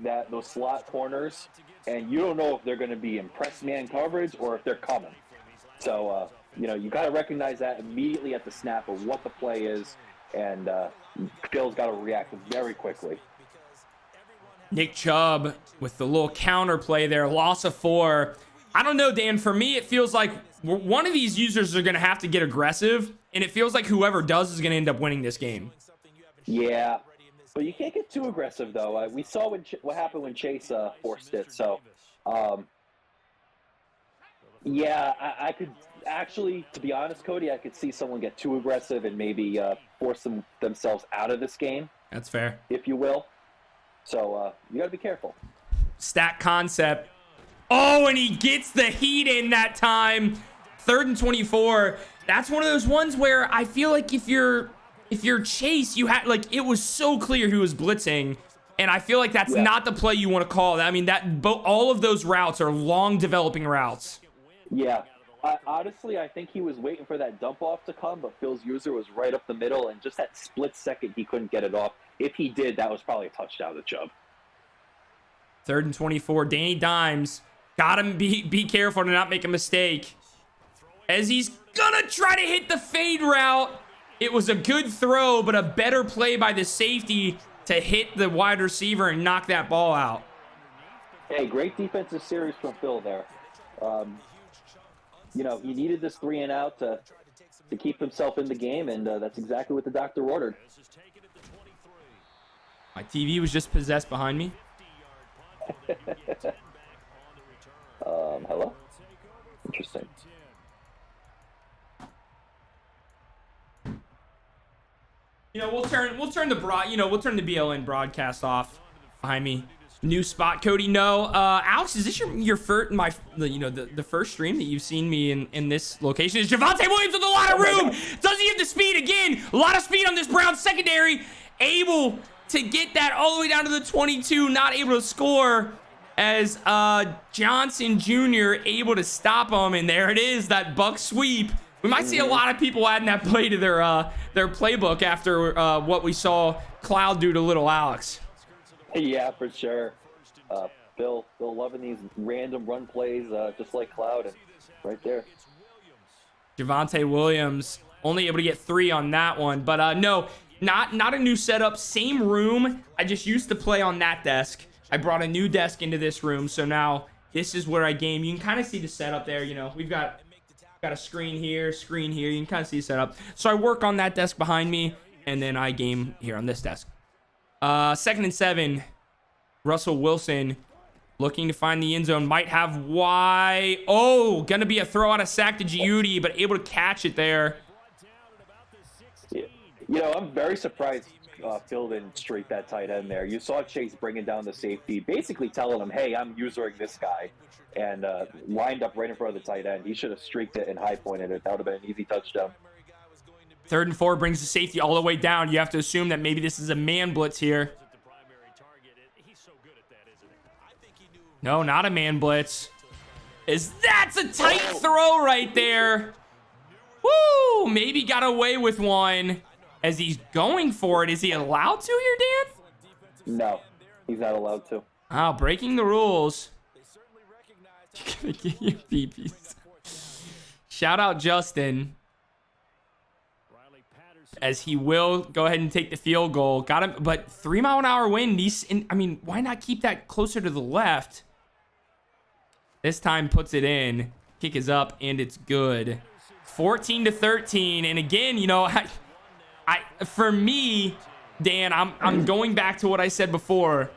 those slot corners, and you don't know if they're going to be in press man coverage or if they're coming. So, you know, you got to recognize that immediately at the snap of what the play is, and Phil's got to react very quickly.
Nick Chubb with the little counter play there, loss of 4. I don't know, Dan. For me, it feels like one of these users are going to have to get aggressive, and it feels like whoever does is going to end up winning this game.
Yeah, but you can't get too aggressive, though. We saw what happened when Chase forced it. So, yeah, I could actually, to be honest, Cody, I could see someone get too aggressive and maybe force themselves out of this game.
That's fair,
if you will. So you got to be careful.
Stack concept. Oh, and he gets the heat in that time. 3rd and 24. That's one of those ones where I feel like if you're Chase, you had, like, it was so clear who was blitzing, and I feel like that's not the play you want to call. I mean, all of those routes are long developing routes.
Yeah. Honestly, I think he was waiting for that dump off to come, but Phil's user was right up the middle, and just that split second, he couldn't get it off. If he did, that was probably a touchdown to Chubb.
3rd and 24. Danny Dimes. Got him be careful to not make a mistake. As he's gonna try to hit the fade route. It was a good throw, but a better play by the safety to hit the wide receiver and knock that ball out.
Hey, great defensive series from Phil there. You know, he needed this 3 and out to keep himself in the game, and that's exactly what the doctor ordered.
My TV was just possessed behind me.
Hello? Interesting.
We'll turn the BLN broadcast off behind me. New spot, Cody. No, Alex, is this your first the first stream that you've seen me in this location? Is Javonte Williams with a lot of room? Does he have the speed again? A lot of speed on this Browns secondary, able to get that all the way down to the 22, not able to score as Johnson Jr. able to stop him, and there it is, that buck sweep. We might see a lot of people adding that play to their playbook after what we saw Cloud do to little Alex.
Yeah, for sure. Bill loving these random run plays, just like Cloud, and right there.
Javonte Williams only able to get 3 on that one, but no, not a new setup, same room. I just used to play on that desk. I brought a new desk into this room, so now this is where I game. You can kind of see the setup there. We've got a screen here. You can kind of see the setup. So I work on that desk behind me, and then I game here on this desk. 2nd and 7. Russell Wilson looking to find the end zone. Might have gonna be a throw out of sack to Giuди, but able to catch it there.
Yeah. I'm very surprised Phil didn't streak that tight end there. You saw Chase bringing down the safety, basically telling him, hey, I'm usering this guy, and lined up right in front of the tight end. He should have streaked it and high pointed it. That would have been an easy touchdown.
3rd and 4 brings the safety all the way down. You have to assume that maybe this is a man blitz here. No, not a man blitz. That's a tight throw right there. Woo! Maybe got away with one as he's going for it. Is he allowed to here, Dan?
No, he's not allowed to.
Oh, breaking the rules. You're gonna get your peepees. Shout out Justin, as he will go ahead and take the field goal. Got him, but 3-mile-an-hour wind. Why not keep that closer to the left? This time puts it in. Kick is up, and it's good. 14-13, and again, for me, Dan, I'm going back to what I said before.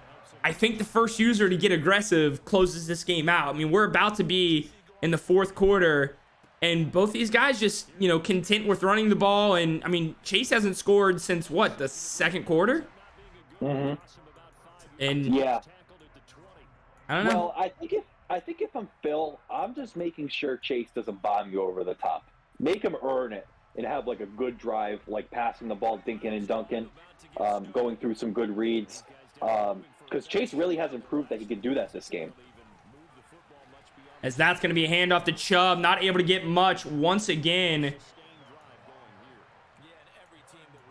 I think the first user to get aggressive closes this game out. We're about to be in the 4th quarter, and both these guys just, content with running the ball. And, Chase hasn't scored since, the 2nd quarter?
Mm-hmm.
And,
yeah.
I don't know.
Well, I think if I'm Phil, I'm just making sure Chase doesn't bomb you over the top. Make him earn it and have, a good drive, passing the ball, dinking and dunking, going through some good reads. Because Chase really hasn't proved that he can do that this game.
As that's going to be a handoff to Chubb. Not able to get much once again.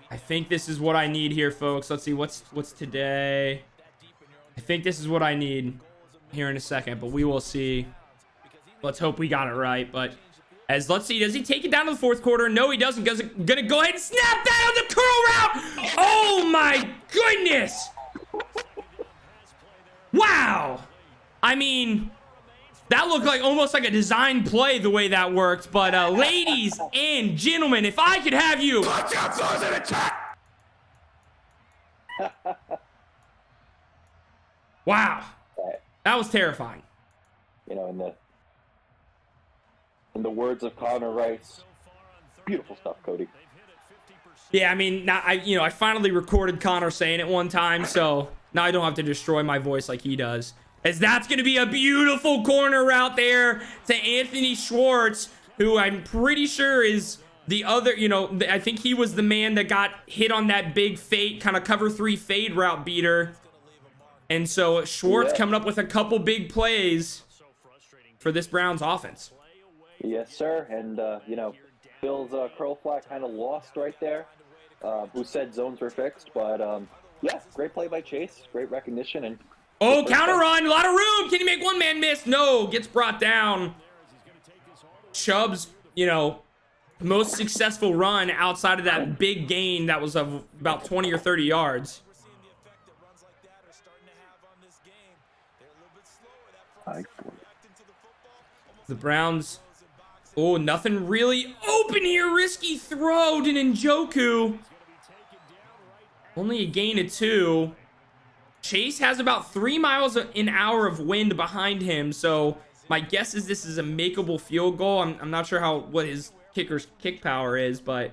I think this is what I need here, folks. Let's see, what's today? I think this is what I need here in a second, but we will see. Let's hope we got it right. But let's see, does he take it down to the 4th quarter? No, he doesn't. Gonna go ahead and snap that on the curl route. Oh my goodness. Wow. That looked almost like a design play the way that worked. But ladies and gentlemen, if I could have you. Wow. That was terrifying.
In the words of Connor Rice, beautiful stuff, Cody.
Yeah, I finally recorded Connor saying it one time, so now I don't have to destroy my voice like he does. As that's going to be a beautiful corner route there to Anthony Schwartz, who I'm pretty sure is the other, I think he was the man that got hit on that big fade, kind of cover 3 fade route beater. And so Schwartz coming up with a couple big plays for this Browns offense.
Yes, sir. And, Bill's curl flat kind of lost right there. Who said zones were fixed. But, great play by Chase. Great recognition. And
counter run. A lot of room. Can he make one man miss? No. Gets brought down. Chubb's, most successful run outside of that big gain that was of about 20 or 30 yards. The Browns, nothing really open here. Risky throw to Njoku. Only a gain of 2. Chase has about 3 miles an hour of wind behind him, so My guess is this is a makeable field goal. I'm not sure what his kicker's kick power is, but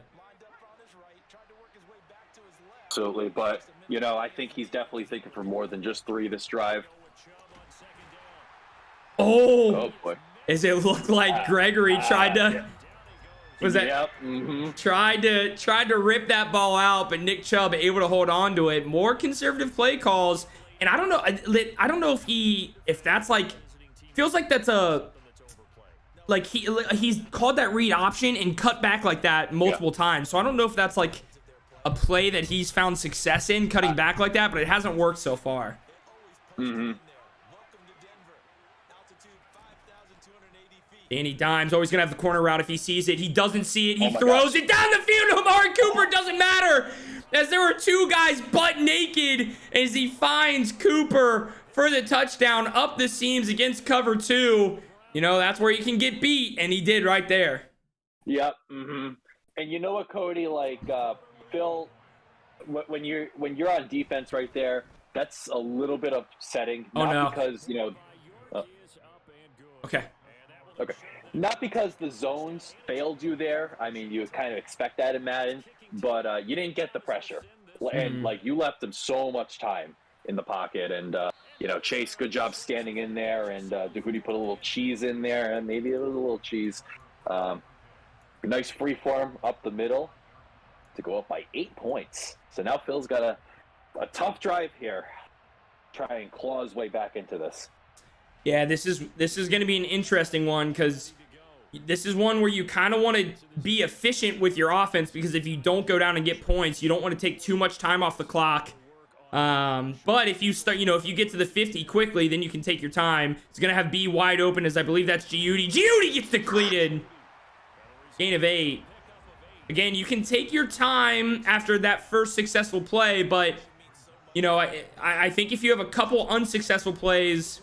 Absolutely, but I think he's definitely thinking for more than just 3 this drive.
oh
boy.
Does it look like Gregory tried to was that
Yep. Mm-hmm.
tried to rip that ball out, but Nick Chubb able to hold on to it. More conservative play calls, and I don't know if that's like, feels like that's like he's called that read option and cut back like that multiple times. So I don't know if that's like a play that he's found success in, cutting back like that, but it hasn't worked so far.
Mm-hmm.
Danny Dimes always gonna have the corner route if he sees it. He doesn't see it. He throws it down the field to Amari Cooper. Doesn't matter, as there were 2 guys butt naked as he finds Cooper for the touchdown up the seams against cover 2. That's where you can get beat, and he did right there.
Yep. Mm-hmm. And you know what, Cody? Like Phil, when you're on defense right there, that's a little bit upsetting. Not because
Okay.
Okay. Not because the zones failed you there. I mean, you kind of expect that in Madden, but you didn't get the pressure. And, you left him so much time in the pocket. And, Chase, good job standing in there. And Dehudi put a little cheese in there. And maybe it was a little cheese. Nice free form up the middle to go up by 8 points. So now Phil's got a tough drive here. Try and claw his way back into this.
Yeah, this is going to be an interesting one, because this is one where you kind of want to be efficient with your offense, because if you don't go down and get points, you don't want to take too much time off the clock. But if you start, if you get to the 50 quickly, then you can take your time. It's going to have B wide open, as I believe that's Giudi. Giudi gets depleted. Gain of 8. Again, you can take your time after that first successful play, but I think if you have a couple unsuccessful plays,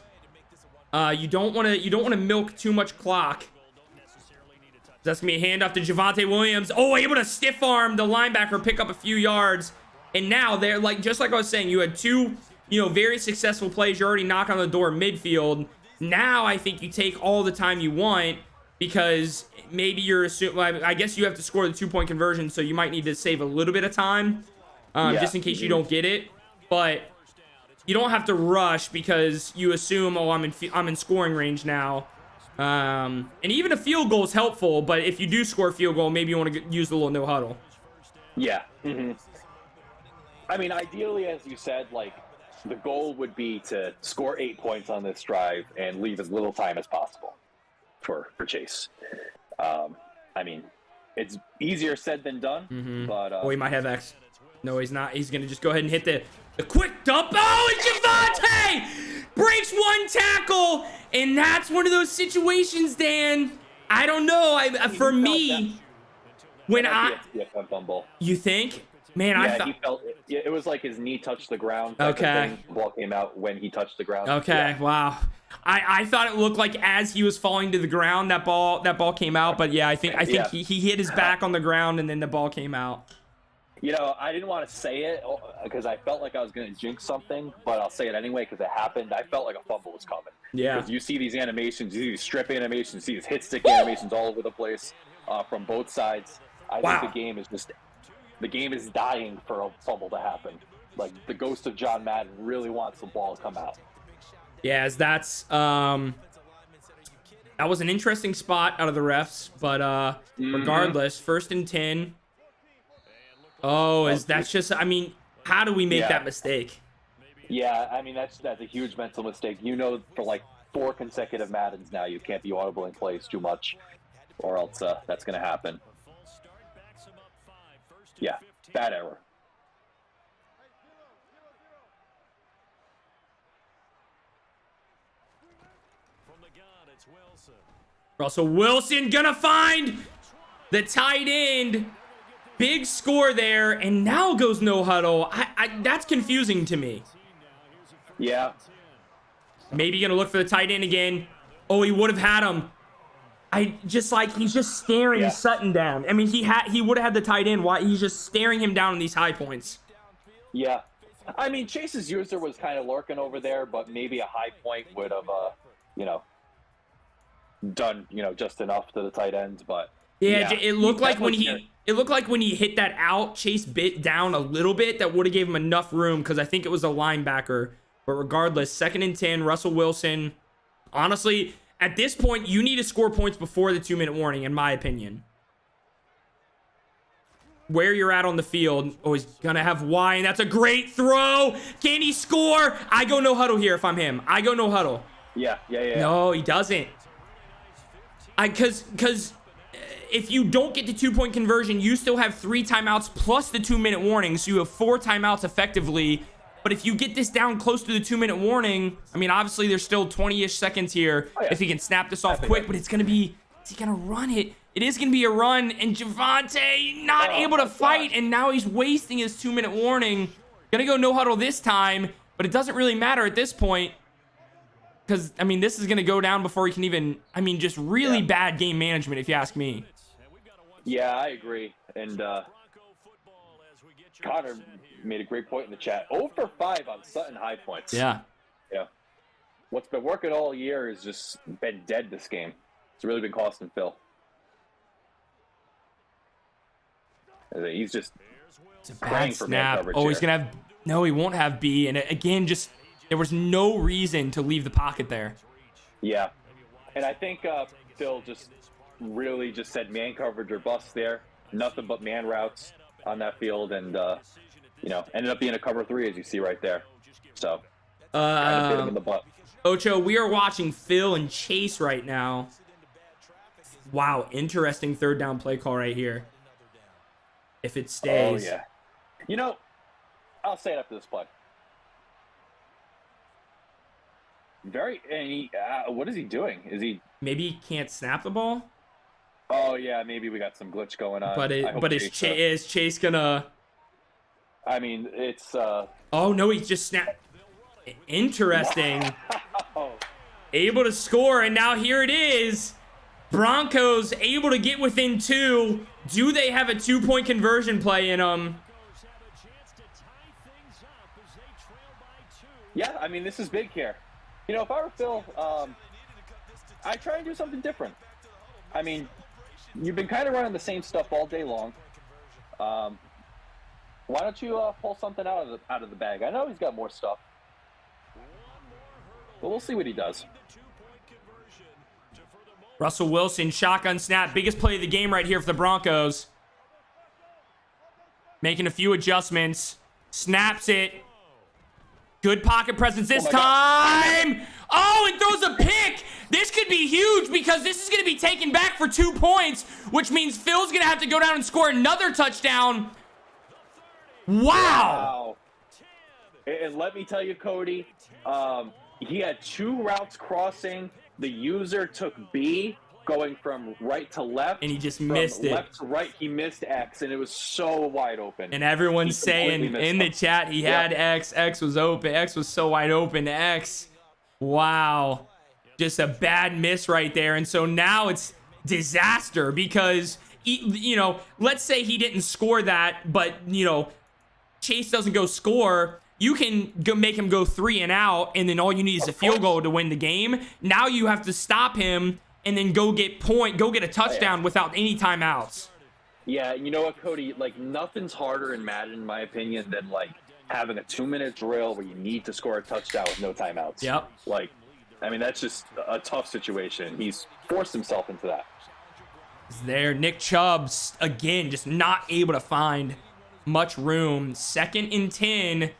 you don't want to milk too much clock. That's gonna be a handoff to Javonte Williams. Oh, able to stiff arm the linebacker, pick up a few yards, and now they're just like I was saying, you had 2 very successful plays. You're already knocking on the door midfield. Now I think you take all the time you want, because maybe you're assuming. I guess you have to score the 2-point conversion, so you might need to save a little bit of time, just in case you don't get it. But you don't have to rush, because you assume, I'm in scoring range now. And even a field goal is helpful, but if you do score a field goal, maybe you want to use the little no huddle.
Yeah. Mm-hmm. I mean, ideally, as you said, the goal would be to score 8 points on this drive and leave as little time as possible for Chase. I mean, it's easier said than done, but...
he might have X. No, he's not. He's going to just go ahead and hit the quick dump. Oh, and Javonte breaks 1 tackle, and that's one of those situations, Dan. I don't know. For me, when
fumble.
You think? Man,
yeah, he felt it. Yeah, it was like his knee touched the ground.
Okay.
The ball came out when he touched the ground.
Okay, yeah. Wow. I thought it looked like as he was falling to the ground, that ball came out. But yeah, I think he hit his back on the ground, and then the ball came out.
I didn't want to say it because I felt like I was going to jinx something, but I'll say it anyway because it happened. I felt like a fumble was coming.
Yeah.
Because you see these animations, you see these strip animations, you see these hit stick animations all over the place from both sides. I think the game is dying for a fumble to happen. Like, the ghost of John Madden really wants the ball to come out.
Yeah, as that's that was an interesting spot out of the refs, but regardless, 1st and 10. Oh, that's just, I mean, how do we make that mistake?
Yeah, I mean, that's a huge mental mistake. For like 4 consecutive Maddens now, you can't be audibling plays too much, or else that's going to happen. Yeah, bad error.
Russell Wilson gonna find the tight end. Big score there, and now goes no huddle. That's confusing to me.
Yeah.
Maybe gonna look for the tight end again. Oh, he would have had him. He's just staring Sutton down. I mean, he would have had the tight end. Why? He's just staring him down in these high points.
Yeah. I mean, Chase's user was kind of lurking over there, but maybe a high point would have, done, just enough to the tight ends, but
Yeah, it looked like when
definitely
it looked like when he hit that out, Chase bit down a little bit. That would have gave him enough room because I think it was a linebacker. But regardless, 2nd and 10, Russell Wilson. Honestly, at this point, you need to score points before the 2-minute warning, in my opinion. Where you're at on the field, he's gonna have Y, and that's a great throw. Can he score? I go no huddle here if I'm him. I go no huddle.
Yeah.
No, he doesn't. Because if you don't get the 2-point conversion, you still have 3 timeouts plus the 2-minute warning, so you have 4 timeouts effectively. But if you get this down close to the 2-minute warning, I mean, obviously there's still 20-ish seconds here if he can snap this off quick, but it's gonna be, is he gonna run it? It is gonna be a run, and Javonte not able to fight, and now he's wasting his 2-minute warning. Gonna go no huddle this time, but it doesn't really matter at this point. Because, I mean, this is going to go down before he can even, I mean, just really bad game management, if you ask me.
Yeah, I agree. And Connor made a great point in the chat. 0 for 5 on Sutton high points.
Yeah.
What's been working all year has just been dead this game. It's really been costing Phil. He's just
It's a bad snap. Oh, he's going to have, no, he won't have B. And again, just, there was no reason to leave the pocket there.
Yeah. And I think Phil just really just said man coverage or bust there. Nothing but man routes on that field. And, ended up being a cover 3, as you see right there. So, kind of bit him in the butt.
Ocho, we are watching Phil and Chase right now. Wow, interesting 3rd down play call right here. If it stays.
Oh, yeah. I'll say it after this play. What is he doing? Is he?
Maybe he can't snap the ball.
Oh yeah, maybe we got some glitch going on.
But is Chase gonna?
I mean, it's.
Oh no, he just snapped. Interesting.
Wow.
Able to score, and now here it is. Broncos able to get within 2. Do they have a 2-point conversion play in them?
Yeah, I mean, this is big here. If I were Phil, I'd try and do something different. I mean, you've been kind of running the same stuff all day long. Why don't you pull something out of the bag? I know he's got more stuff, but we'll see what he does.
Russell Wilson, shotgun snap. Biggest play of the game right here for the Broncos. Making a few adjustments. Snaps it. Good pocket presence this time. Oh, and throws a pick. This could be huge because this is going to be taken back for 2 points, which means Phil's going to have to go down and score another touchdown. Wow.
And let me tell you, Cody, he had 2 routes crossing. The user took B, going from right to left.
And he just missed it.
Left to right, he missed X, and it was so wide open.
And everyone's saying in the chat he had X. X was open. X was so wide open. X. Wow. Just a bad miss right there. And so now it's disaster because, let's say he didn't score that, but, Chase doesn't go score. You can go make him go 3 and out, and then all you need is a field goal to win the game. Now you have to stop him and then go get a touchdown without any timeouts.
Yeah, you know what, Cody? Nothing's harder in Madden, in my opinion, than having a 2-minute drill where you need to score a touchdown with no timeouts.
Yep.
That's just a tough situation. He's forced himself into that.
There, Nick Chubb's again just not able to find much room. 2nd and 10.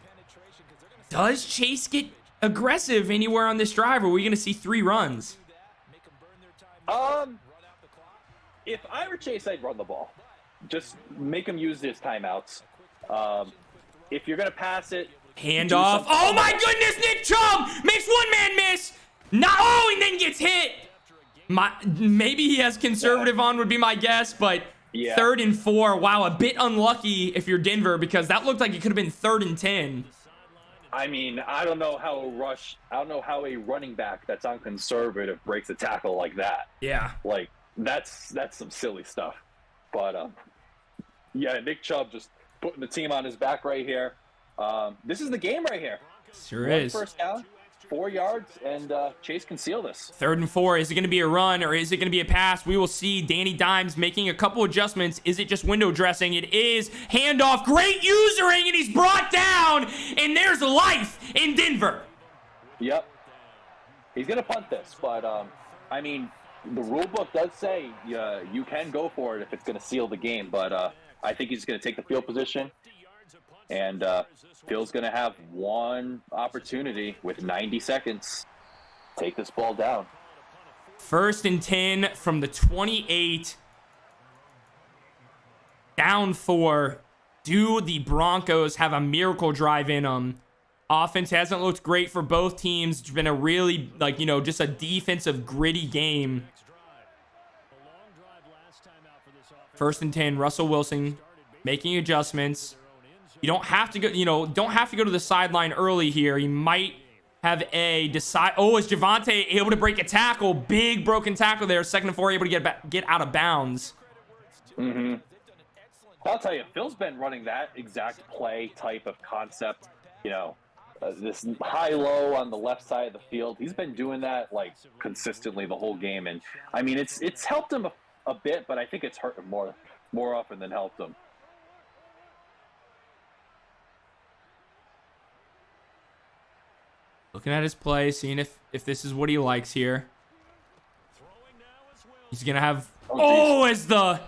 Does Chase get aggressive anywhere on this drive? Or are we going to see 3 runs?
If I were Chase, I'd run the ball. Just make him use his timeouts. If you're going to pass it,
handoff. Oh my goodness, Nick Chubb makes one man miss. And then gets hit. Maybe he has conservative on would be my guess, but 3rd and 4. Wow, a bit unlucky if you're Denver because that looked like it could have been 3rd and 10.
I mean, I don't know how a running back that's on conservative breaks a tackle like that.
Yeah.
That's some silly stuff. But Nick Chubb just putting the team on his back right here. This is the game right here.
Sure is.
First down. 4 yards, and Chase can seal this.
3rd and 4. Is it going to be a run or is it going to be a pass? We will see. Danny Dimes making a couple adjustments. Is it just window dressing? It is. Handoff. Great usering, and he's brought down. And there's life in Denver.
Yep. He's going to punt this, but, I mean, the rule book does say you can go for it if it's going to seal the game, but I think he's going to take the field position. And Phil's going to have one opportunity with 90 seconds. Take this ball down.
1st and 10 from the 28. Down 4. Do the Broncos have a miracle drive in them? Offense hasn't looked great for both teams. It's been a really, just a defensive, gritty game. 1st and 10. Russell Wilson making adjustments. You don't have to go, don't have to go to the sideline early here. He might have a decide. Oh, is Javonte able to break a tackle? Big broken tackle there. 2nd and 4, able to get out of bounds.
Mm-hmm. I'll tell you, Phil's been running that exact play type of concept. This high-low on the left side of the field. He's been doing that consistently the whole game, and I mean it's helped him a bit, but I think it's hurt him more often than helped him.
Looking at his play, seeing if this is what he likes here. He's going to have... as the...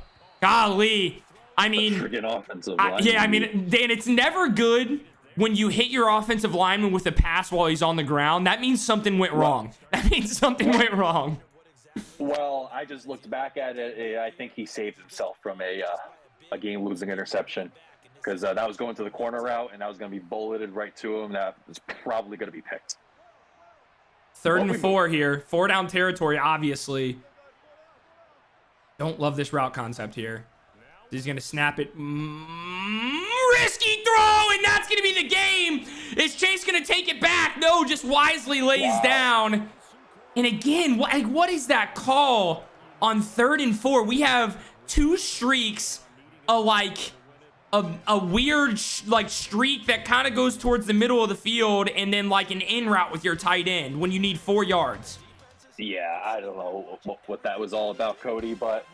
Golly. I mean...
Friggin' offensive line.
Yeah, I mean, Dan, it's never good when you hit your offensive lineman with a pass while he's on the ground. That means something went wrong. That means something went wrong.
Well, I just looked back at it. I think he saved himself from a game-losing interception. Because that was going to the corner route, and that was going to be bulleted right to him. That was probably going to be picked.
3rd and 4 here. 4 down territory, obviously. Don't love this route concept here. He's going to snap it. Risky throw, and that's going to be the game. Is Chase going to take it back? No, just wisely lays down. And again, what is that call on 3rd and 4? We have 2 streaks of a weird streak that kind of goes towards the middle of the field, and then an in route with your tight end when you need 4 yards.
Yeah, I don't know what that was all about, Cody, but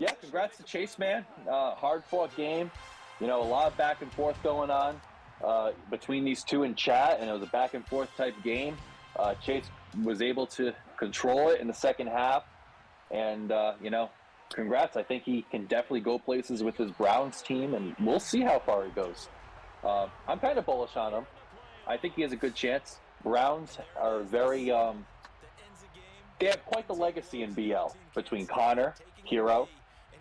yeah, congrats to Chase, man. Hard fought game. A lot of back and forth going on between these two in chat, and it was a back and forth type game. Chase was able to control it in the second half, and congrats. I think he can definitely go places with his Browns team, and we'll see how far he goes. I'm kind of bullish on him. I think he has a good chance. Browns are very they have quite the legacy in BL between Connor, Hero,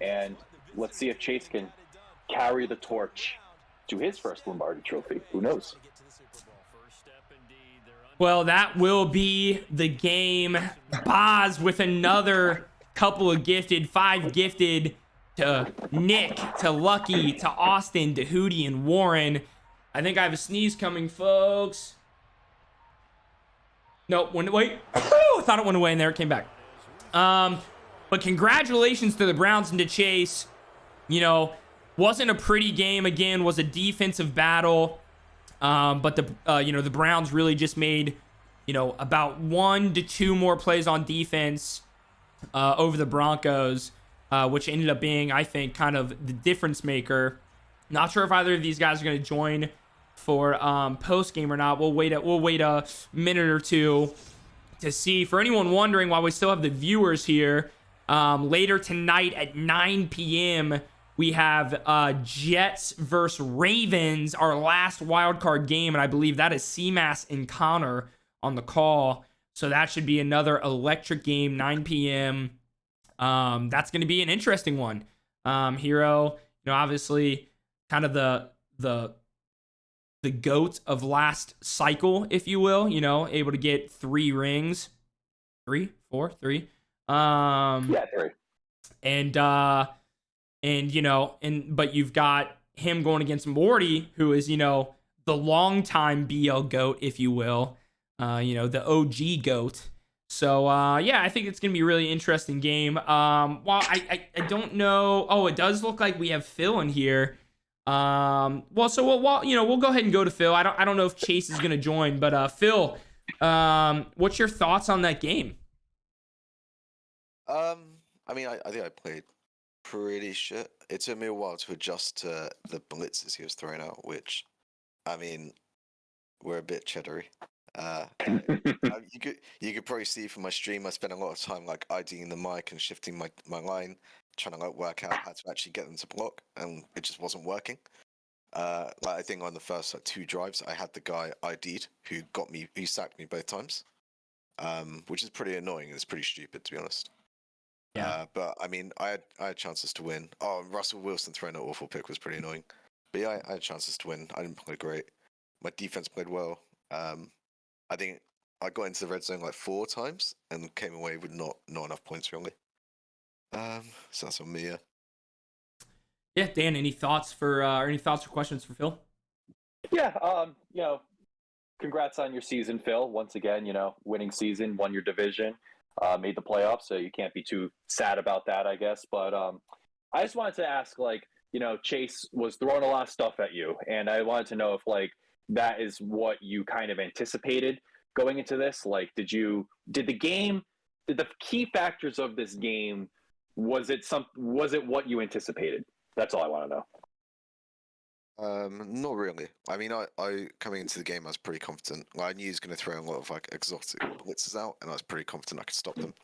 and let's see if Chase can carry the torch to his first Lombardi trophy. Who knows?
Well, that will be the game. Boz with another couple of gifted, 5 gifted to Nick, to Lucky, to Austin, to Hootie, and Warren. I think I have a sneeze coming, folks. Nope, went away. I thought it went away, and there it came back. But congratulations to the Browns and to Chase. Wasn't a pretty game. Again, was a defensive battle. But the Browns really just made, about 1 to 2 more plays on defense over the Broncos, which ended up being, I think, kind of the difference maker. Not sure if either of these guys are going to join for post game or not. We'll wait a minute or two to see. For anyone wondering why we still have the viewers here, later tonight at 9 p.m. we have Jets versus Ravens, our last wild card game, and I believe that is CMAS and Connor on the call. So that should be another electric game, 9 p.m. That's going to be an interesting one. Hero, obviously kind of the GOAT of last cycle, if you will, able to get 3 rings. 3, 4, 3.
Yeah, 3.
But you've got him going against Morty, who is, the longtime BL GOAT, if you will. The OG GOAT. So, I think it's going to be a really interesting game. While I don't know. Oh, it does look like we have Phil in here. Well, so we'll go ahead and go to Phil. I don't know if Chase is gonna join, but Phil, what's your thoughts on that game?
I mean, I think I played pretty shit. It took me a while to adjust to the blitzes he was throwing out, which, I mean, were a bit cheddary. You could probably see from my stream, I spent a lot of time like IDing the mic and shifting my line, trying to like work out how to actually get them to block, and it just wasn't working. Like I think on the first like 2 drives, I had the guy ID'd who sacked me both times, which is pretty annoying and it's pretty stupid to be honest.
Yeah.
But I mean, I had chances to win. Oh, Russell Wilson throwing an awful pick was pretty annoying. But yeah, I had chances to win. I didn't play great. My defense played well. I think I got into the red zone like 4 times and came away with not enough points really. So that's on me. Yeah.
Yeah, Dan, any thoughts or questions for Phil?
Yeah, congrats on your season, Phil. Once again, winning season, won your division, made the playoffs, so you can't be too sad about that, I guess. But I just wanted to ask, Chase was throwing a lot of stuff at you, and I wanted to know if that is what you kind of anticipated going into this. Did the key factors of this game, was it what you anticipated? That's all I want to know.
Not really. I mean, I coming into the game, I was pretty confident. I knew he was going to throw a lot of exotic blitzes out, and I was pretty confident I could stop them.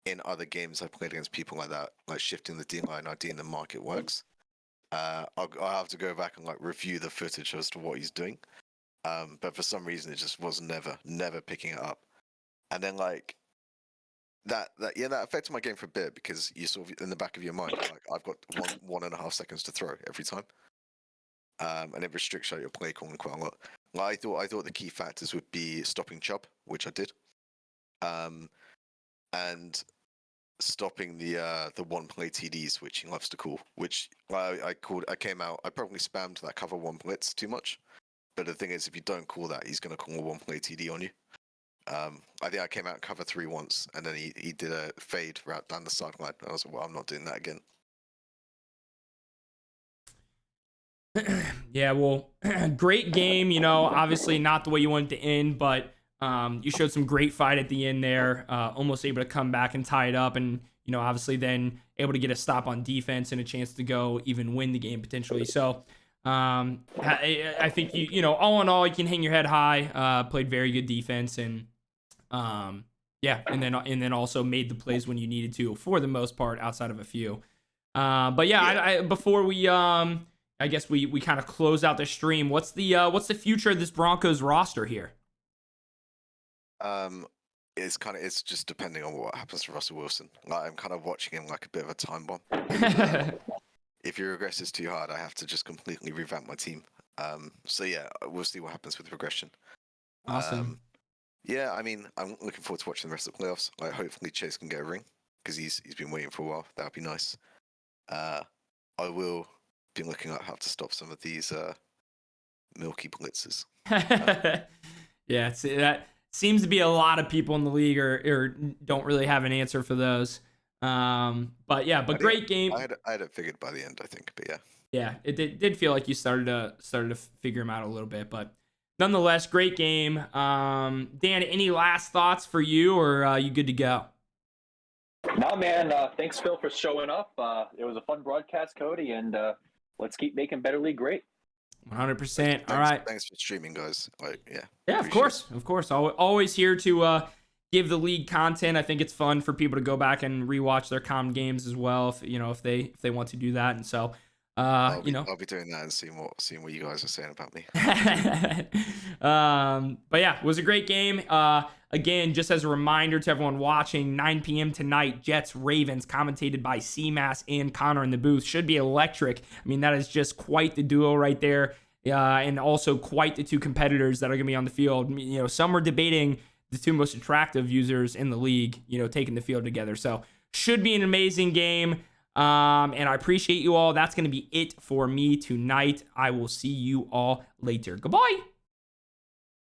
In other games, I played against people like that, shifting the D line, ID in the market works. I'll have to go back and review the footage as to what he's doing. But for some reason, it just was never picking it up. And then that affected my game for a bit because you sort of in the back of your mind, I've got 1.5 seconds to throw every time. And it restricts your play calling quite a lot. I thought the key factors would be stopping Chubb, which I did, and stopping the one play TDs, which he loves to call. Which I came out. I probably spammed that cover 1 blitz too much. But the thing is, if you don't call that, he's going to call a 1 play TD on you. I think I came out in cover 3 once, and then he did a fade route down the sideline. I was like, well, I'm not doing that again.
Yeah, well, great game. Obviously not the way you wanted to end, but you showed some great fight at the end there. Almost able to come back and tie it up, and obviously then able to get a stop on defense and a chance to go even win the game potentially. So I think all in all, you can hang your head high. Played very good defense, and yeah, and then also made the plays when you needed to for the most part, outside of a few. But yeah, before we I guess we kind of close out the stream. What's the future of this Broncos roster here?
It's just depending on what happens to Russell Wilson. I'm kind of watching him like a bit of a time bomb. If he regresses too hard, I have to just completely revamp my team. So yeah, we'll see what happens with regression.
Awesome.
Yeah, I mean, I'm looking forward to watching the rest of the playoffs. Hopefully Chase can get a ring because he's been waiting for a while. That would be nice. I will be looking at how to stop some of these milky blitzes.
Yeah, that seems to be a lot of people in the league or don't really have an answer for those. But great game.
I had it figured by the end, I think. But yeah.
Yeah, it did feel like you started to figure them out a little bit, but nonetheless, great game. Dan, any last thoughts for you, or you good to go?
No, man. Thanks, Phil, for showing up. It was a fun broadcast, Cody, and let's keep making Better League great.
100%. All right.
Thanks for streaming, guys.
Yeah, of course. Always here to give the league content. I think it's fun for people to go back and rewatch their common games as well, if they want to do that. And so,
I'll be doing that and seeing what you guys are saying about me.
But yeah, it was a great game. Again, just as a reminder to everyone watching, 9 p.m. tonight, Jets Ravens, commentated by CMAS and Connor in the booth. Should be electric. I mean, that is just quite the duo right there, and also quite the two competitors that are going to be on the field. Some are debating the two most attractive users in the league, taking the field together. So should be an amazing game. And I appreciate you all. That's going to be it for me tonight. I will see you all later. Goodbye.